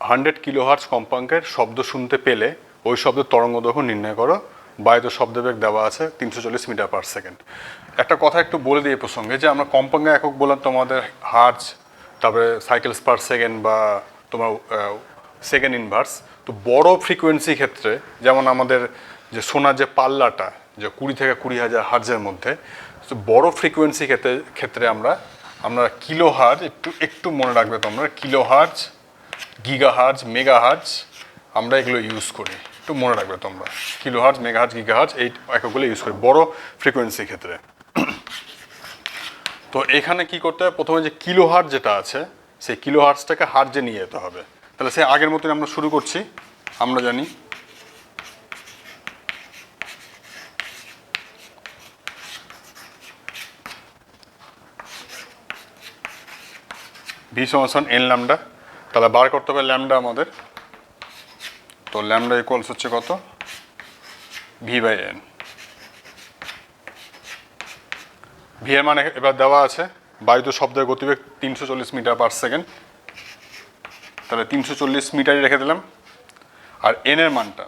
[SPEAKER 2] 100 কিলোহার্টজ কম্পাঙ্কের শব্দ শুনতে পেলে ওই শব্দের তরঙ্গ দৈর্ঘ্য নির্ণয় করো। বায়ুতে শব্দবেগ দেওয়া আছে 340 মিটার পার সেকেন্ড। একটা কথা একটু বলে দিই এই প্রসঙ্গে, যে আমরা কম্পাঙ্ক একক বললাম তোমাদের হার্জ, তারপরে সাইকেলস পার সেকেন্ড বা তোমার সেকেন্ড ইনভার্স। তো বড় ফ্রিকোয়েন্সি ক্ষেত্রে, যেমন আমাদের যে শোনার যে পাল্লাটা, যে 20 থেকে 20,000 হার্জের মধ্যে, তো বড় ফ্রিকোয়েন্সি ক্ষেত্রে আমরা কিলো হার্জ, একটু মনে রাখবে তোমরা, kilo hertz, giga hertz, mega hertz, আমরা এগুলো ইউজ করি। একটু মনে রাখবে তোমরা, kilo hertz, mega hertz, giga hertz এই এককগুলো ইউজ করি বড় ফ্রিকোয়েন্সির ক্ষেত্রে। তো এখানে কি করতে হবে, প্রথমে যে কিলো হার্জ যেটা আছে সেই কিলো হার্জটাকে হার্জে নিয়ে যেতে হবে। তাহলে সেই আগের মতন আমরা শুরু করছি। আমরা জানি ভি সমান এন ল্যামডা, তাহলে বার করতে হবে ল্যামডা আমাদের। তো ল্যামডা ইকুয়ালস হচ্ছে কত, ভি বাই এন। ভি এর মানে এবার দেওয়া আছে বায়ুতে শব্দের গতিবেগ 340 মিটার পার সেকেন্ড, তাহলে 340 মিটারই রেখে দিলাম। আর এন এর মানটা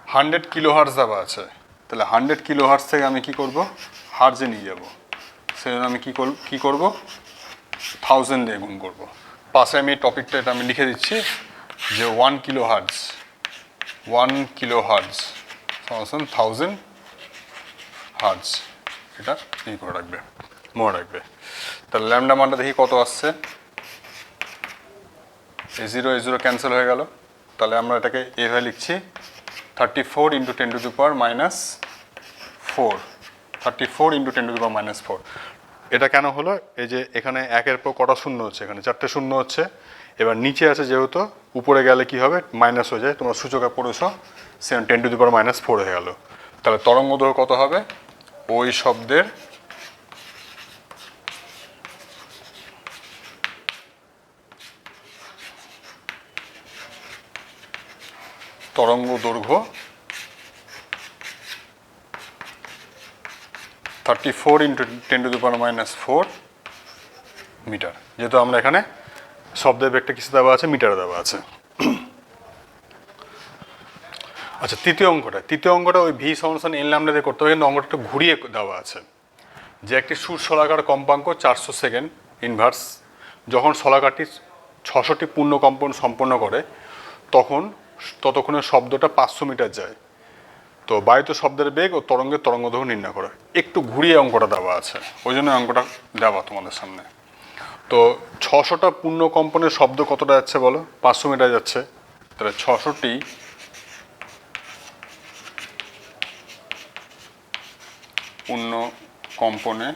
[SPEAKER 2] 100 কিলো হার্জ দেওয়া আছে, তাহলে 100 কিলো হার্জ থেকে আমি কি করব, হার্জে নিয়ে যাব। সেজন্য আমি কি করব 1000 দিয়ে গুণ করব। পাশে আমি এই টপিকটা এটা আমি লিখে দিচ্ছি যে 1 কিলো হার্জ 1000 হার্জ, এটা এই করে রাখবে, মনে রাখবে। তাহলে ল্যামডা মানটা দেখি কত আসছে, এই জিরো ক্যান্সেল হয়ে গেল। তাহলে আমরা এটাকে এভাবে লিখছি 34 × 10⁻⁴, 34 × 10⁻⁴। এটা কেন হলো, এই যে এখানে একের পর কটা শূন্য হচ্ছে, এখানে 4টে শূন্য হচ্ছে। এবার নিচে আছে যেহেতু, উপরে গেলে কি হবে মাইনাস হয়ে যায়, তোমরা সূচকে পড়েছো, 10⁻⁴ হয়ে গেল। তাহলে তরঙ্গ দৈর্ঘ্য কত হবে, ওই শব্দের তরঙ্গ দৈর্ঘ্য 34 × 10⁻⁴ মিটার। যেহেতু আমরা এখানে শব্দের বেগটা কিছু দেওয়া আছে, মিটারে দেওয়া আছে। আচ্ছা, তৃতীয় অঙ্কটা ওই ভি সমান এন ল্যামডা দিয়ে করতে হবে, কিন্তু অঙ্কটা একটু ঘুরিয়ে দেওয়া আছে। যে একটি সুর শলাকার কম্পাঙ্ক 400 সেকেন্ড ইনভার্স, যখন শলাকাটি 600টি পূর্ণ কম্পন সম্পন্ন করে ততক্ষণে শব্দটা 500 মিটার যায়। তো বায়ুতে শব্দের বেগ ও তরঙ্গের তরঙ্গদৈর্ঘ্য নির্ণয় করে। একটু ঘুরিয়ে অঙ্কটা দেওয়া আছে, ওই জন্য অঙ্কটা দেওয়া তোমাদের সামনে। তো 600টা পূর্ণ কম্পনের শব্দ কতটা যাচ্ছে বলো, 500 মিটার যাচ্ছে। তাহলে 600টি পূর্ণ কম্পনে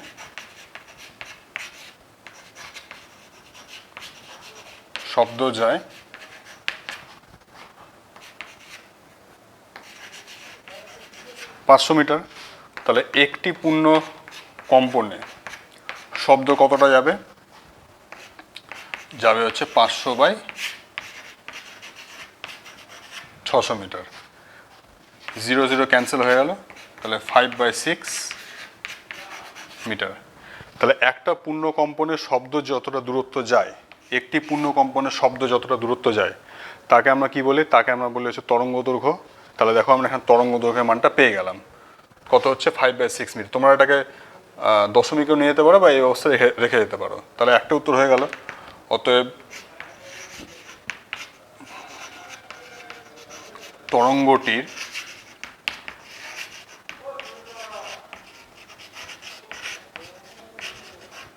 [SPEAKER 2] শব্দ যায় 500 মিটার। তাহলে একটি পূর্ণ কম্পনে শব্দ কতটা যাবে, হচ্ছে 500/600 মিটার। 0 ক্যান্সেল হয়ে গেল, তাহলে 5/6 মিটার। তাহলে একটা পূর্ণ কম্পনের শব্দ যতটা দূরত্ব যায়, একটি পূর্ণ কম্পনের শব্দ যতটা দূরত্ব যায় তাকে আমরা কি বলি, তাকে আমরা বলি হচ্ছে তরঙ্গ দৈর্ঘ্য। তাহলে দেখো আমরা এখানে তরঙ্গ দৈর্ঘ্যের মানটা পেয়ে গেলাম, কত হচ্ছে 5/6 মিটার। তোমরা এটাকে দশমিকেও নিয়ে যেতে পারো বা এই অবস্থায় রেখে যেতে পারো। তাহলে একটা উত্তর হয়ে গেল। অতএব তরঙ্গটির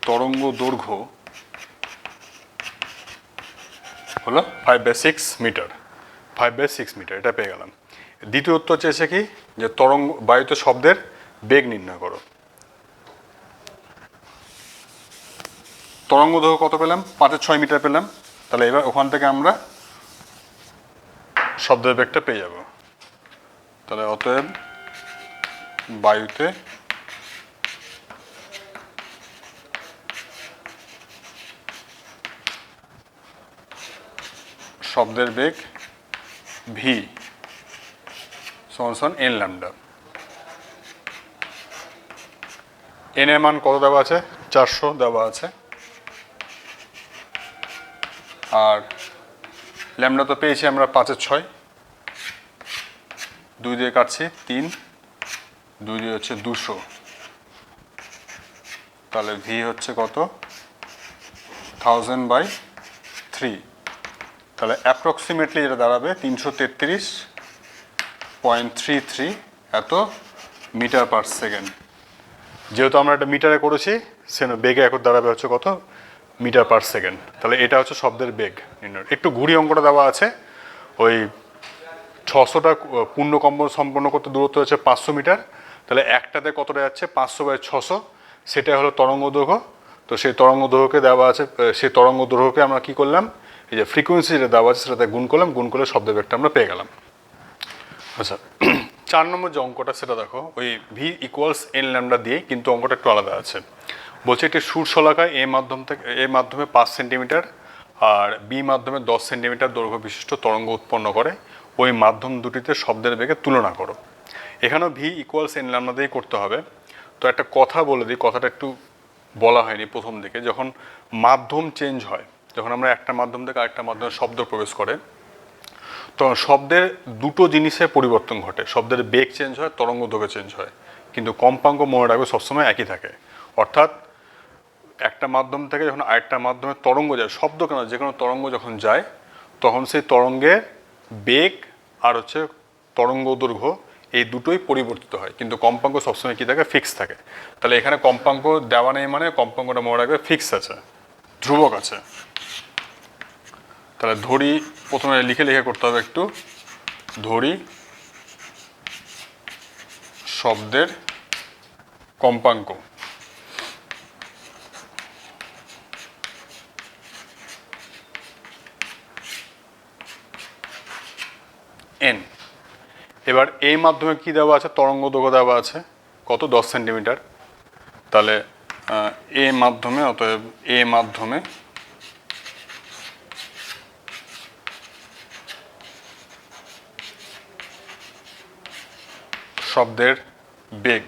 [SPEAKER 2] তরঙ্গ দৈর্ঘ্য হলো 5/6 মিটার। 5/6 মিটার, এটা পেয়ে গেলাম। দ্বিতীয় উত্তর চেয়েছে কি, যে তরঙ্গ বায়ুতে শব্দের বেগ নির্ণয় করো। তরঙ্গ দৈর্ঘ্য কত পেলাম, 5/6 মিটার পেলাম। তাহলে এবার ওখান থেকে আমরা শব্দের বেগটা পেয়ে যাব। তাহলে অতএব বায়ুতে শব্দের বেগ ভি সমান এন ল্যামডা। এন এর মান কত দেওয়া আছে, 400 দেওয়া আছে। আর ল্যামডা তো পেয়েছি আমরা 5/6, 2 দিয়ে কাটছি 3, 2 দিয়ে হচ্ছে 200। তাহলে ভি হচ্ছে কত, 1000/3। তাহলে অ্যাপ্রক্সিমেটলি যেটা দাঁড়াবে 333.33 এত মিটার পার সেকেন্ড। যেহেতু আমরা এটা মিটারে করেছি, সে বেগে এখন দাঁড়াবে হচ্ছে কত, মিটার পার সেকেন্ড। তাহলে এটা হচ্ছে শব্দের বেগ নির্ণয়। একটু ঘুরি অঙ্কটা দেওয়া আছে, ওই 600টা পূর্ণ কম্পন সম্পন্ন করতে দূরত্ব হচ্ছে 500 মিটার, তাহলে একটাতে কতটা যাচ্ছে 500/600, সেটাই হলো তরঙ্গ দৈর্ঘ্য। তো সেই তরঙ্গ দৈর্ঘ্যকে দেওয়া আছে, সেই তরঙ্গ দৈর্ঘ্যকে আমরা কি করলাম, এই যে ফ্রিকোয়েন্সি যেটা দেওয়া আছে সেটাতে গুণ করলাম, গুণ করে শব্দের বেগটা আমরা পেয়ে গেলাম। আচ্ছা 4 নম্বর যে অঙ্কটা সেটা দেখো, ওই ভি ইকুয়ালস এন ল্যামডা দিয়ে, কিন্তু অঙ্কটা একটু আলাদা আছে। বলছে একটি সুর শলাকায় এ মাধ্যমে 5 সেন্টিমিটার আর বি মাধ্যমে 10 সেন্টিমিটার দৈর্ঘ্য বিশিষ্ট তরঙ্গ উৎপন্ন করে, ওই মাধ্যম দুটিতে শব্দের বেগে তুলনা করো। এখানেও ভি ইকুয়ালস এন ল্যামডা দিয়েই করতে হবে। তো একটা কথা বলে দিই, কথাটা একটু বলা হয়নি প্রথম দিকে। যখন মাধ্যম চেঞ্জ হয়, যখন আমরা একটা মাধ্যম থেকে আরেকটা মাধ্যমে শব্দ প্রবেশ করে, তখন শব্দের দুটো জিনিসের পরিবর্তন ঘটে, শব্দের বেগ চেঞ্জ হয়, তরঙ্গ দৈর্ঘ্য চেঞ্জ হয়, কিন্তু কম্পাঙ্ক মনে রাখবে সবসময় একই থাকে। অর্থাৎ একটা মাধ্যম থেকে যখন আরেকটা মাধ্যমে তরঙ্গ যায়, শব্দ কেন, যে কোনো তরঙ্গ যখন যায়, তখন সেই তরঙ্গের বেগ আর হচ্ছে তরঙ্গ দৈর্ঘ্য এই দুটোই পরিবর্তিত হয়, কিন্তু কম্পাঙ্ক সবসময় কী থাকে, ফিক্স থাকে। তাহলে এখানে কম্পাঙ্ক দেওয়া নেই মানে কম্পাঙ্কটা মনে রাখবে ফিক্স আছে, ধ্রুবক আছে। তাহলে ধরি, প্রথমে লিখে লিখে করতে হবে একটু, ধরি শব্দের কম্পাঙ্ক এন। এবার এই মাধ্যমে কি দেওয়া আছে, তরঙ্গ দৈর্ঘ্য দেওয়া আছে কত, 10 সেন্টিমিটার। তাহলে এ মাধ্যমে, অতএব এ মাধ্যমে শব্দের বেগ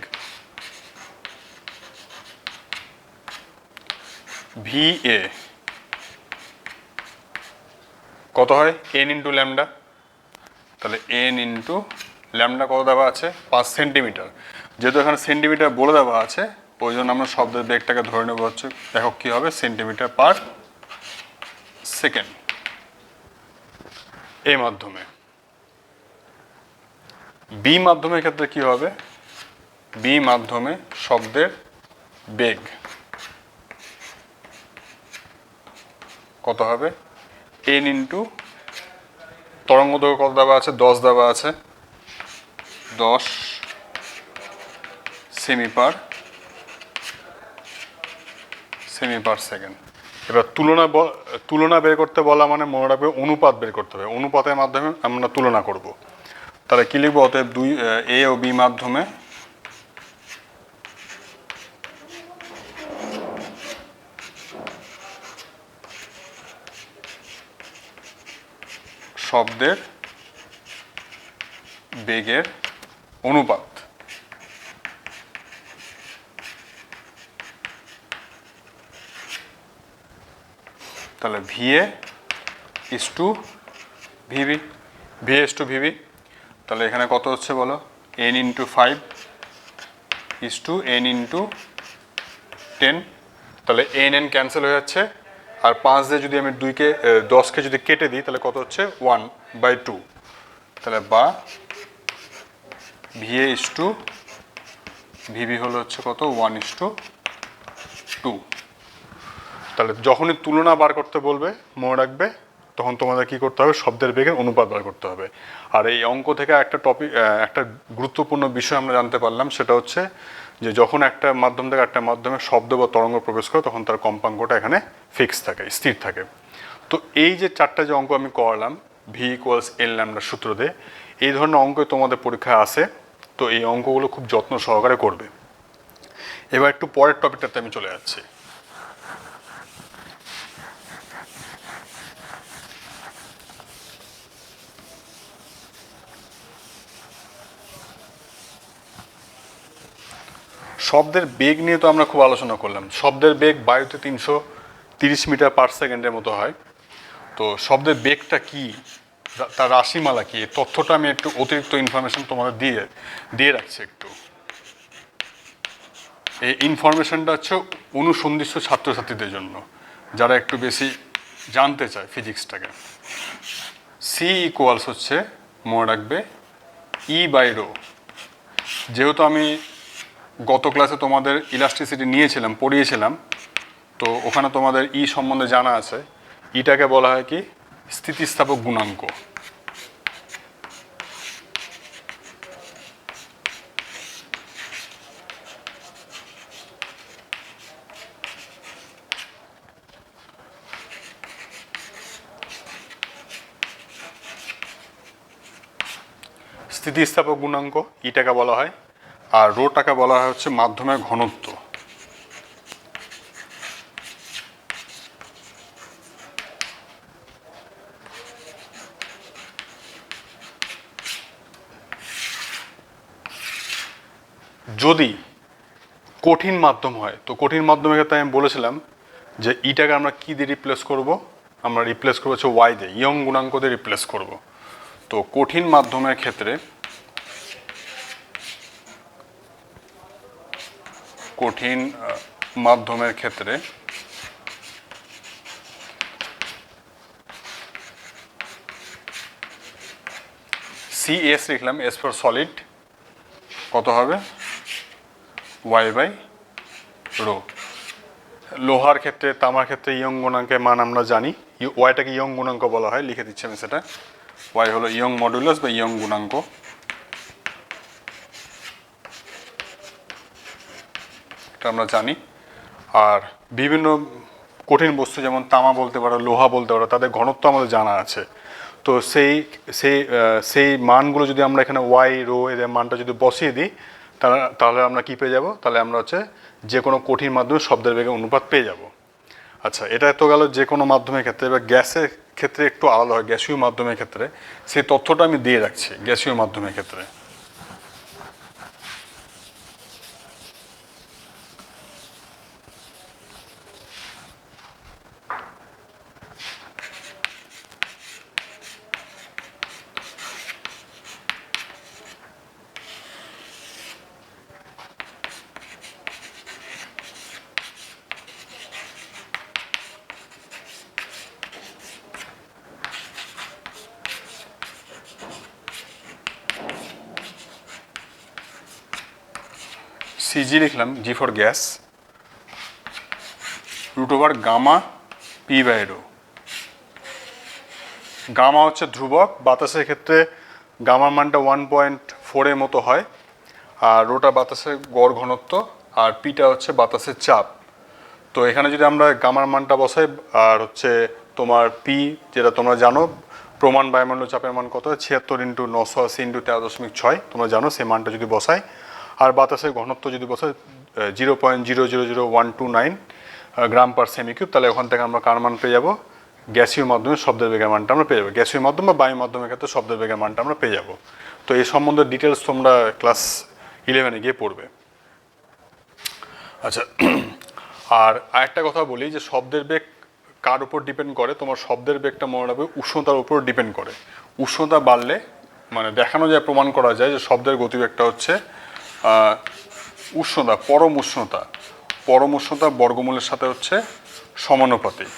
[SPEAKER 2] ভি এ কত হয়, এন ইন্টু ল্যামডা। তাহলে এন ইন্টু ল্যামডা কত দেওয়া আছে, 5 সেন্টিমিটার। যেহেতু এখানে সেন্টিমিটার বলে দেওয়া আছে, ওই জন্য আমরা শব্দের বেগটাকে ধরে নেব হচ্ছে, দেখো কী হবে, সেন্টিমিটার পার সেকেন্ড। এই মাধ্যমে বি মাধ্যমের ক্ষেত্রে কি হবে, বি মাধ্যমে শব্দের বেগ কত হবে, এন ইন্টু তরঙ্গ দৈর্ঘ্য কত দেওয়া আছে, 10 দেওয়া আছে, 10 সেমি পার সেকেন্ড। এবার তুলনা বের করতে বলা মানে মনে রাখবে অনুপাত বের করতে হবে, অনুপাতের মাধ্যমে আমরা তুলনা করব। তাহলে কি লিখবো, অতএব এ ও বি মাধ্যমে শব্দের বেগের অনুপাত। তাহলে VA is to VB, VA is to VB. তাহলে এখানে কত হচ্ছে বলো, N into 5 is to N into 10। তাহলে এন এন ক্যান্সেল হয়ে যাচ্ছে, আর 5 দিয়ে যদি আমি 10কে যদি কেটে দিই, তাহলে কত হচ্ছে 1/2। তাহলে বা ভিএ ইস টু ভিবি হলো হচ্ছে কত, 1:2। তাহলে যখনই তুলনা বার করতে বলবে মনে রাখবে, তখন তোমাদের কি করতে হবে, শব্দের বেগের অনুপাত বার করতে হবে। আর এই অঙ্ক থেকে একটা গুরুত্বপূর্ণ বিষয় আমরা জানতে পারলাম, সেটা হচ্ছে যে যখন একটা মাধ্যম থেকে একটা মাধ্যমে শব্দ বা তরঙ্গ প্রবেশ করে, তখন তার কম্পাঙ্কটা এখানে ফিক্স থাকে, স্থির থাকে। তো এই যে 4টা যে অঙ্ক আমি করলাম, ভি ইকুয়ালস এন ল্যামডার সূত্র দিয়ে, এই ধরনের অঙ্ক তোমাদের পরীক্ষায় আসে। তো এই অঙ্কগুলো খুব যত্ন সহকারে করবে। এবার একটু পরের টপিকটাতে আমি চলে যাচ্ছি। শব্দের বেগ নিয়ে তো আমরা খুব আলোচনা করলাম। শব্দের বেগ বায়ুতে 330 মিটার পার সেকেন্ডের মতো হয়। তো শব্দের বেগটা কি, তার রাশিমালা কি, এই তথ্যটা আমি একটু অতিরিক্ত ইনফরমেশন তোমাদের দিয়ে রাখছি একটু। এই ইনফরমেশনটা হচ্ছে অনুসন্ধিৎস ছাত্রছাত্রীদের জন্য, যারা একটু বেশি জানতে চায় ফিজিক্সটাকে। সি ইকুয়ালস হচ্ছে, মনে রাখবে, E/ρ। যেহেতু আমি গত ক্লাসে তোমাদের ইলাস্ট্রিসিটি পড়িয়েছিলাম, তো ওখানে তোমাদের ই সম্বন্ধে জানা আছে। ইটাকে বলা হয় কি, স্থিতিস্থাপক গুণাঙ্ক। স্থিতিস্থাপক গুণাঙ্ক ইটাকে বলা হয়, আর রোটাকে বলা হয় হচ্ছে মাধ্যমের ঘনত্ব। যদি কঠিন মাধ্যম হয়, তো কঠিন মাধ্যমের ক্ষেত্রে আমি বলেছিলাম যে ইটাকে আমরা কি দিয়ে রিপ্লেস করব, আমরা রিপ্লেস করবো হচ্ছে ওয়াই দিয়ে, ইয়ং গুণাঙ্ক দিয়ে রিপ্লেস করব। তো কঠিন মাধ্যমের ক্ষেত্রে সিএস লিখলাম, এস ফর সলিড, কত হবে ওয়াই বাই রো। লোহার ক্ষেত্রে, তামার ক্ষেত্রে ইয়ং গুণাঙ্কের মান আমরা জানি, ওয়াইটাকে ইয়ং গুণাঙ্ক বলা হয়, লিখে দিচ্ছি আমি সেটা। ওয়াই হলো ইয়ং মডুলাস বা ইয়ং গুণাঙ্ক। এটা আমরা জানি। আর বিভিন্ন কঠিন বস্তু যেমন তামা বলতে পারো, লোহা বলতে পারো, তাদের ঘনত্ব আমাদের জানা আছে। তো সেই মানগুলো যদি আমরা এখানে ওয়াই রো এদের মানটা যদি বসিয়ে দিই, তাহলে আমরা কি পেয়ে যাব, তাহলে আমরা হচ্ছে যে কোনো কঠিন মাধ্যমে শব্দের বেগের অনুপাত পেয়ে যাব। আচ্ছা, এটা তো গেল যে কোনো মাধ্যমের ক্ষেত্রে। এবার গ্যাসের ক্ষেত্রে একটু আলাদা হয়, গ্যাসীয় মাধ্যমের ক্ষেত্রে সেই তথ্যটা আমি দিয়ে রাখছি। গ্যাসীয় মাধ্যমের ক্ষেত্রে সিজি লিখলাম, G for gas, root over gamma P by rho. Gamma হচ্ছে ধ্রুবক, বাতাসের ক্ষেত্রে গামার মানটা 1.4 এর মতো হয়, আর রোটা বাতাসের গড় ঘনত্ব, আর পিটা হচ্ছে বাতাসের চাপ। তো এখানে যদি আমরা গামার মানটা বসাই, আর হচ্ছে তোমার পি যেটা তোমরা জানো, প্রমাণ বায়ুমণ্ডল চাপের মান কত, 76 ইন্টু 980 ইন্টু 13.6, তোমরা জানো, সেই মানটা যদি বসাই, আর বাতাসের ঘনত্ব যদি বসাই 0.000129 গ্রাম পার সেমি কিউব, তাহলে ওখান থেকে আমরা কার মান পেয়ে যাবো, গ্যাসীয় মাধ্যমে শব্দের বেগের মানটা আমরা পেয়ে যাবো। গ্যাসীয় মাধ্যম বা বায়ু মাধ্যমের ক্ষেত্রে শব্দের বেগের মানটা আমরা পেয়ে যাবো। তো এই সম্বন্ধে ডিটেলস তোমরা ক্লাস 11-এ গিয়ে পড়বে। আচ্ছা, আর আরেকটা কথা বলি যে শব্দের বেগ কার উপর ডিপেন্ড করে, তোমার শব্দের বেগটা মনে রাখবে উষ্ণতার উপর ডিপেন্ড করে। উষ্ণতা বাড়লে মানে দেখানো যায়, প্রমাণ করা যায় যে শব্দের গতিবেগটা হচ্ছে উষ্ণতা, পরম উষ্ণতা বর্গমূলের সাথে হচ্ছে সমানুপাতিক।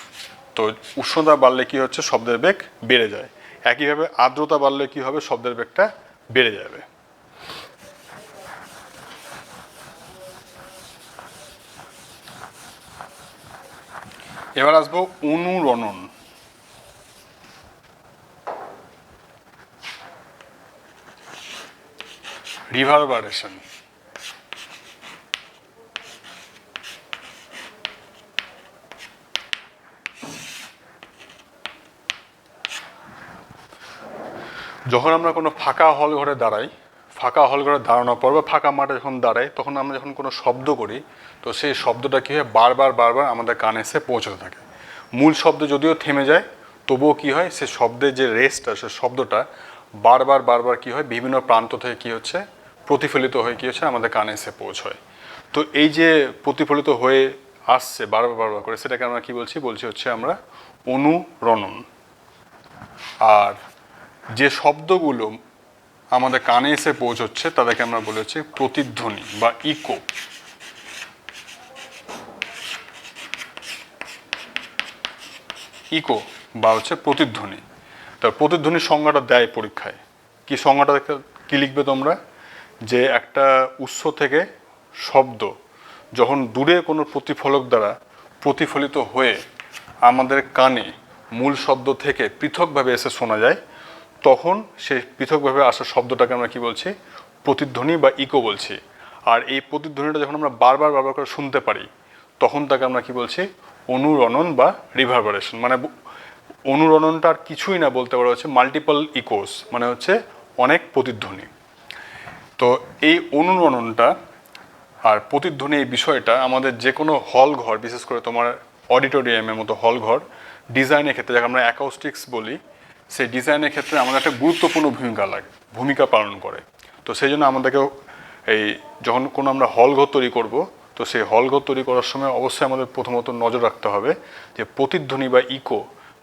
[SPEAKER 2] তো উষ্ণতা বাড়লে কি হচ্ছে, শব্দের বেগ বেড়ে যায়। একইভাবে আর্দ্রতা বাড়লে কি হবে, শব্দের বেগটা বেড়ে যাবে। এবার আসবো অনুরণন। রিভারবারেশন। যখন আমরা কোনো ফাঁকা হল ঘরে দাঁড়াই, ফাঁকা হল ঘরে দাঁড়ানোর পর বা ফাঁকা মাঠে যখন দাঁড়াই, তখন আমরা যখন কোনো শব্দ করি, তো সেই শব্দটা কী হয়, বারবার আমাদের কানে এসে পৌঁছতে থাকে। মূল শব্দ যদিও থেমে যায়, তবুও কী হয়, সে শব্দের যে রেসটা, সে শব্দটা বারবার কী হয়, বিভিন্ন প্রান্ত থেকে কী হচ্ছে, প্রতিফলিত হয়ে কী হচ্ছে, আমাদের কানে এসে পৌঁছয়। তো এই যে প্রতিফলিত হয়ে আসছে বারবার করে, সেটাকে আমরা কী বলছি হচ্ছে আমরা অনুরণন। আর যে শব্দগুলো আমাদের কানে এসে পৌঁছচ্ছে তাদেরকে আমরা বলে হচ্ছে প্রতিধ্বনি বা ইকো। ইকো বা হচ্ছে প্রতিধ্বনি। তার প্রতিধ্বনির সংজ্ঞাটা দেয় পরীক্ষায়। কি সংজ্ঞাটা কি লিখবে তোমরা, যে একটা উৎস থেকে শব্দ যখন দূরে কোনো প্রতিফলক দ্বারা প্রতিফলিত হয়ে আমাদের কানে মূল শব্দ থেকে পৃথকভাবে এসে শোনা যায়, তখন সেই পৃথকভাবে আসা শব্দটাকে আমরা কি বলছি, প্রতিধ্বনি বা ইকো বলছি। আর এই প্রতিধ্বনিটা যখন আমরা বারবার করে শুনতে পারি, তখন তাকে আমরা কি বলছি, অনুরণন বা রিভারবারেশন। মানে অনুরণনটা আর কিছুই না, বলতে পারো হচ্ছে মাল্টিপল ইকোস, মানে হচ্ছে অনেক প্রতিধ্বনি। তো এই অনুরণনটা আর প্রতিধ্বনি এই বিষয়টা আমাদের যে কোনো হল ঘর, বিশেষ করে তোমার অডিটোরিয়ামের মতো হল ঘর ডিজাইনের ক্ষেত্রে, যাকে আমরা অ্যাকাউস্টিক্স বলি, সেই ডিজাইনের ক্ষেত্রে আমাদের একটা গুরুত্বপূর্ণ ভূমিকা পালন করে। তো সেই জন্য আমাদেরকে এই যখন কোনো আমরা হল ঘর তৈরি করব, তো সেই হল ঘর তৈরি করার সময় অবশ্যই আমাদের প্রথমত নজর রাখতে হবে যে প্রতিধ্বনি বা ইকো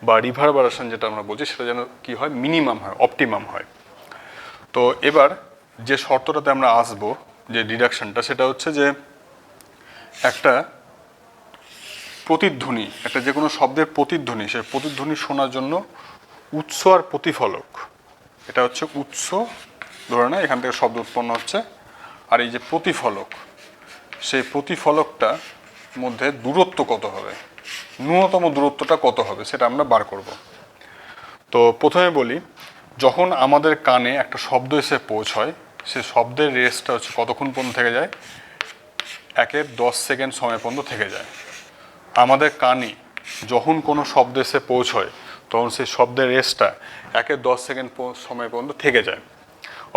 [SPEAKER 2] বা রিভারবারেশন যেটা আমরা বলছি, সেটা যেন কি হয়, মিনিমাম হয়, অপটিমাম হয়। তো এবার যে শর্তটাতে আমরা আসবো, যে ডিডাকশনটা, সেটা হচ্ছে যে একটা প্রতিধ্বনি, একটা যে কোনো শব্দের প্রতিধ্বনি, সেই প্রতিধ্বনি শোনার জন্য উৎস আর প্রতিফলক, এটা হচ্ছে উৎস, ধরে না এখান থেকে শব্দ উৎপন্ন হচ্ছে, আর এই যে প্রতিফলক, সেই প্রতিফলকটা মধ্যে দূরত্ব কত হবে, ন্যূনতম দূরত্বটা কত হবে, সেটা আমরা বার করব। তো প্রথমে বলি, যখন আমাদের কানে একটা শব্দ এসে পৌঁছয়, সে শব্দের রেসটা হচ্ছে কতক্ষণ পর্যন্ত থেকে যায়, 1/10 সেকেন্ড সময় পর্যন্ত থেকে যায়। আমাদের কানে যখন কোনো শব্দ এসে পৌঁছয়, তখন সেই শব্দের রেসটা 1/10 সেকেন্ড সময় পর্যন্ত থেকে যায়।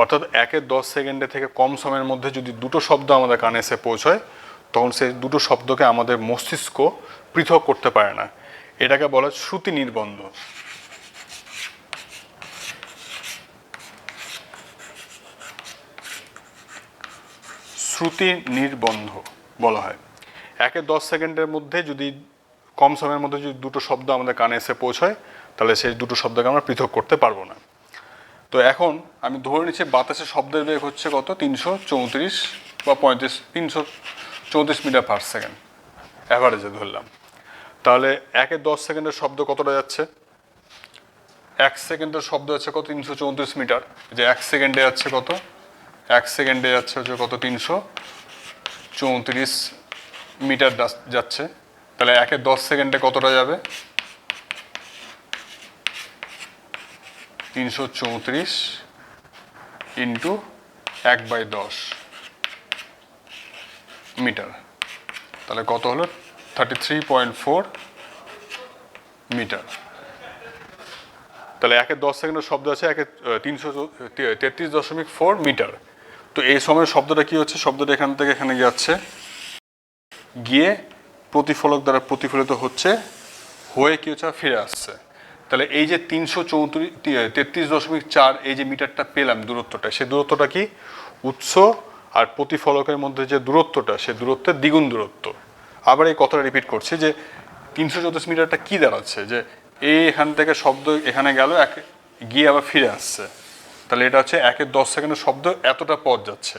[SPEAKER 2] অর্থাৎ 1/10 সেকেন্ডের থেকে কম সময়ের মধ্যে যদি দুটো শব্দ আমাদের কানে এসে পৌঁছয়, তখন সেই দুটো শব্দকে আমাদের মস্তিষ্ক পৃথক করতে পারে না। এটাকে বলা শ্রুতি নির্বন্ধ। শ্রুতি নির্বন্ধ বলা হয়। 1/10 সেকেন্ডের মধ্যে যদি, কম সময়ের মধ্যে যদি দুটো শব্দ আমাদের কানে এসে পৌঁছয়, তাহলে সেই দুটো শব্দকে আমরা পৃথক করতে পারবো না। তো এখন আমি ধরে নিচ্ছি বাতাসের শব্দের বেগ হচ্ছে কত, 334 বা 334 মিটার পার সেকেন্ড, অ্যাভারেজে ধরলাম। তাহলে 1/10 সেকেন্ডের শব্দ কতটা যাচ্ছে, 1 সেকেন্ডের শব্দ হচ্ছে কত, 334 মিটার। যে 1 সেকেন্ডে যাচ্ছে কত, 1 সেকেন্ডে যাচ্ছে হচ্ছে কত, 334 মিটার যাচ্ছে। তাহলে 1/10 সেকেন্ডে কতটা যাবে, 334 ইন্টু 1/10 মিটার, তাহলে কত হলো, 33.4 মিটার। তাহলে 1/10 সেকেন্ডের শব্দ আছে 333.4 মিটার। তো এই সময় শব্দটা কি হচ্ছে, শব্দটা এখান থেকে এখানে যাচ্ছে, গিয়ে প্রতিফলক দ্বারা প্রতিফলিত হচ্ছে, হয়ে কি হচ্ছে, ফিরে আসছে। তাহলে এই যে 333.4 এই যে মিটারটা পেলাম দূরত্বটা, সেই দূরত্বটা কি, উৎস আর প্রতিফলকের মধ্যে যে দূরত্বটা, সে দূরত্বের দ্বিগুণ দূরত্ব। আবার এই কথাটা রিপিট করছি যে 334 মিটারটা কি দাঁড়াচ্ছে, যে এই এখান থেকে শব্দ এখানে গেল, গিয়ে আবার ফিরে আসছে। তাহলে এটা হচ্ছে 1/10 সেকেন্ডের শব্দ এতটা পথ যাচ্ছে।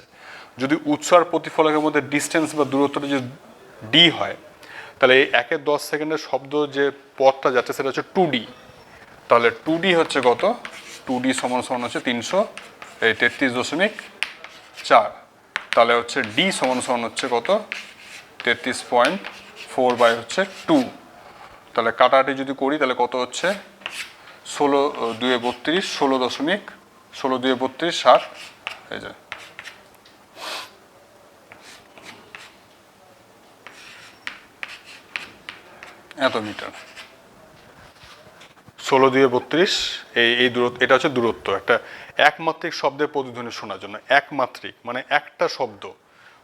[SPEAKER 2] যদি উৎস আর প্রতিফলকের মধ্যে ডিস্টেন্স বা দূরত্বটা যদি ডি হয়, তাহলে এই 1/10 সেকেন্ডের শব্দ যে পথটা যাচ্ছে সেটা হচ্ছে 2D। তাহলে 2D হচ্ছে কত, 2D সমান সমান হচ্ছে 333.4। তাহলে হচ্ছে ডি সমান সমান হচ্ছে কত, 33.4 বাই হচ্ছে 2। তাহলে কাটাকাটি যদি করি তাহলে কত হচ্ছে, 16×2=32, 16.16×2=32, 7, এই যে এত মিটার। 16×2=32, এই দূরত্ব, এটা হচ্ছে দূরত্ব একটা একমাত্রিক শব্দের প্রতিধ্বনি শোনার জন্য। একমাত্রিক মানে একটা শব্দ,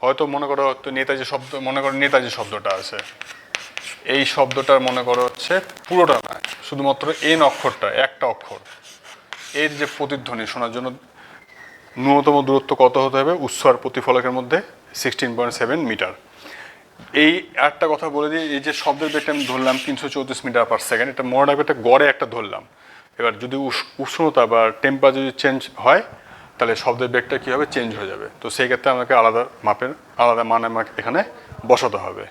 [SPEAKER 2] হয়তো মনে করো নেতাজি শব্দ, মনে করো নেতাজি শব্দটা আছে, এই শব্দটার মনে করো হচ্ছে পুরোটা না, শুধুমাত্র এন অক্ষরটা, একটা অক্ষর, এর যে প্রতিধ্বনি শোনার জন্য ন্যূনতম দূরত্ব কত হতে হবে, উৎস আর প্রতিফলকের মধ্যে 16.7 মিটার। এই একটা কথা বলে দিই, এই যে শব্দের বেগটা আমি ধরলাম 334 মিটার পার সেকেন্ড, এটা মনে রাখবে, একটা গড়ে একটা ধরলাম। এবার যদি উষ্ণতা বা টেম্পারেচার যদি চেঞ্জ হয়, তাহলে শব্দের বেগটা কী হবে, চেঞ্জ হয়ে যাবে। তো সেই ক্ষেত্রে আমাকে আলাদা মাপের, আলাদা মানে এখানে বসাতে হবে।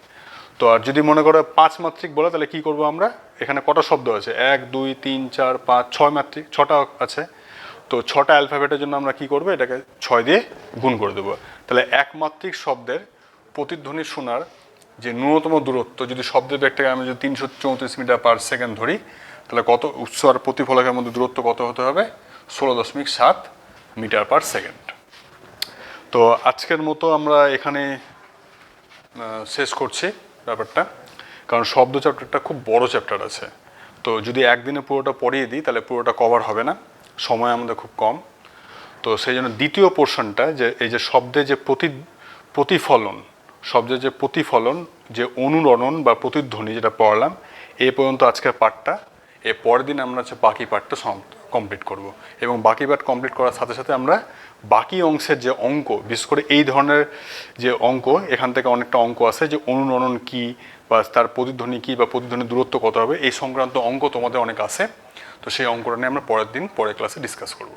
[SPEAKER 2] তো আর যদি মনে করো 5 মাত্রিক বলে, তাহলে কি করব আমরা, এখানে কটা শব্দ আছে, 1 2 3 4 5 6 মাত্রিক, 6টা আছে। তো 6টা অ্যালফাবেটের জন্য আমরা কি করব, এটাকে 6 দিয়ে গুণ করে দেবো। তাহলে একমাত্রিক শব্দের প্রতিধ্বনি শোনার যে ন্যূনতম দূরত্ব, যদি শব্দের বেগটাকে আমি যদি 334 মিটার পার সেকেন্ড ধরি, তাহলে কত, উৎস আর প্রতিফলকের মধ্যে দূরত্ব কত হতে হবে, 16.7 মিটার পার সেকেন্ড। তো আজকের মতো আমরা এখানে শেষ করছি ব্যাপারটা, কারণ শব্দ চ্যাপ্টারটা খুব বড় চ্যাপ্টার আছে। তো যদি একদিনে পুরোটা পড়িয়ে দিই তাহলে পুরোটা কভার হবে না, সময় আমাদের খুব কম। তো সেই জন্য দ্বিতীয় পোর্শনটা যে এই যে শব্দে যে প্রতিফলন, শব্দের যে প্রতিফলন, যে অনুরণন বা প্রতিধ্বনি যেটা পড়লাম, এই পর্যন্ত আজকের পাঠটা, এর পরের দিন আমরা হচ্ছে বাকি পাঠটা কমপ্লিট করব। এবং বাকি পাঠ কমপ্লিট করার সাথে সাথে আমরা বাকি অংশের যে অঙ্ক, বিশেষ করে এই ধরনের যে অঙ্ক, এখান থেকে অনেকটা অঙ্ক আছে যে অনুরণন কী বা তার প্রতিধ্বনি কী বা প্রতিধ্বনির দূরত্ব কত হবে, এই সংক্রান্ত অঙ্ক তোমাদের অনেক আছে। তো সেই অঙ্কটা নিয়ে আমরা পরের ক্লাসে ডিসকাস করব।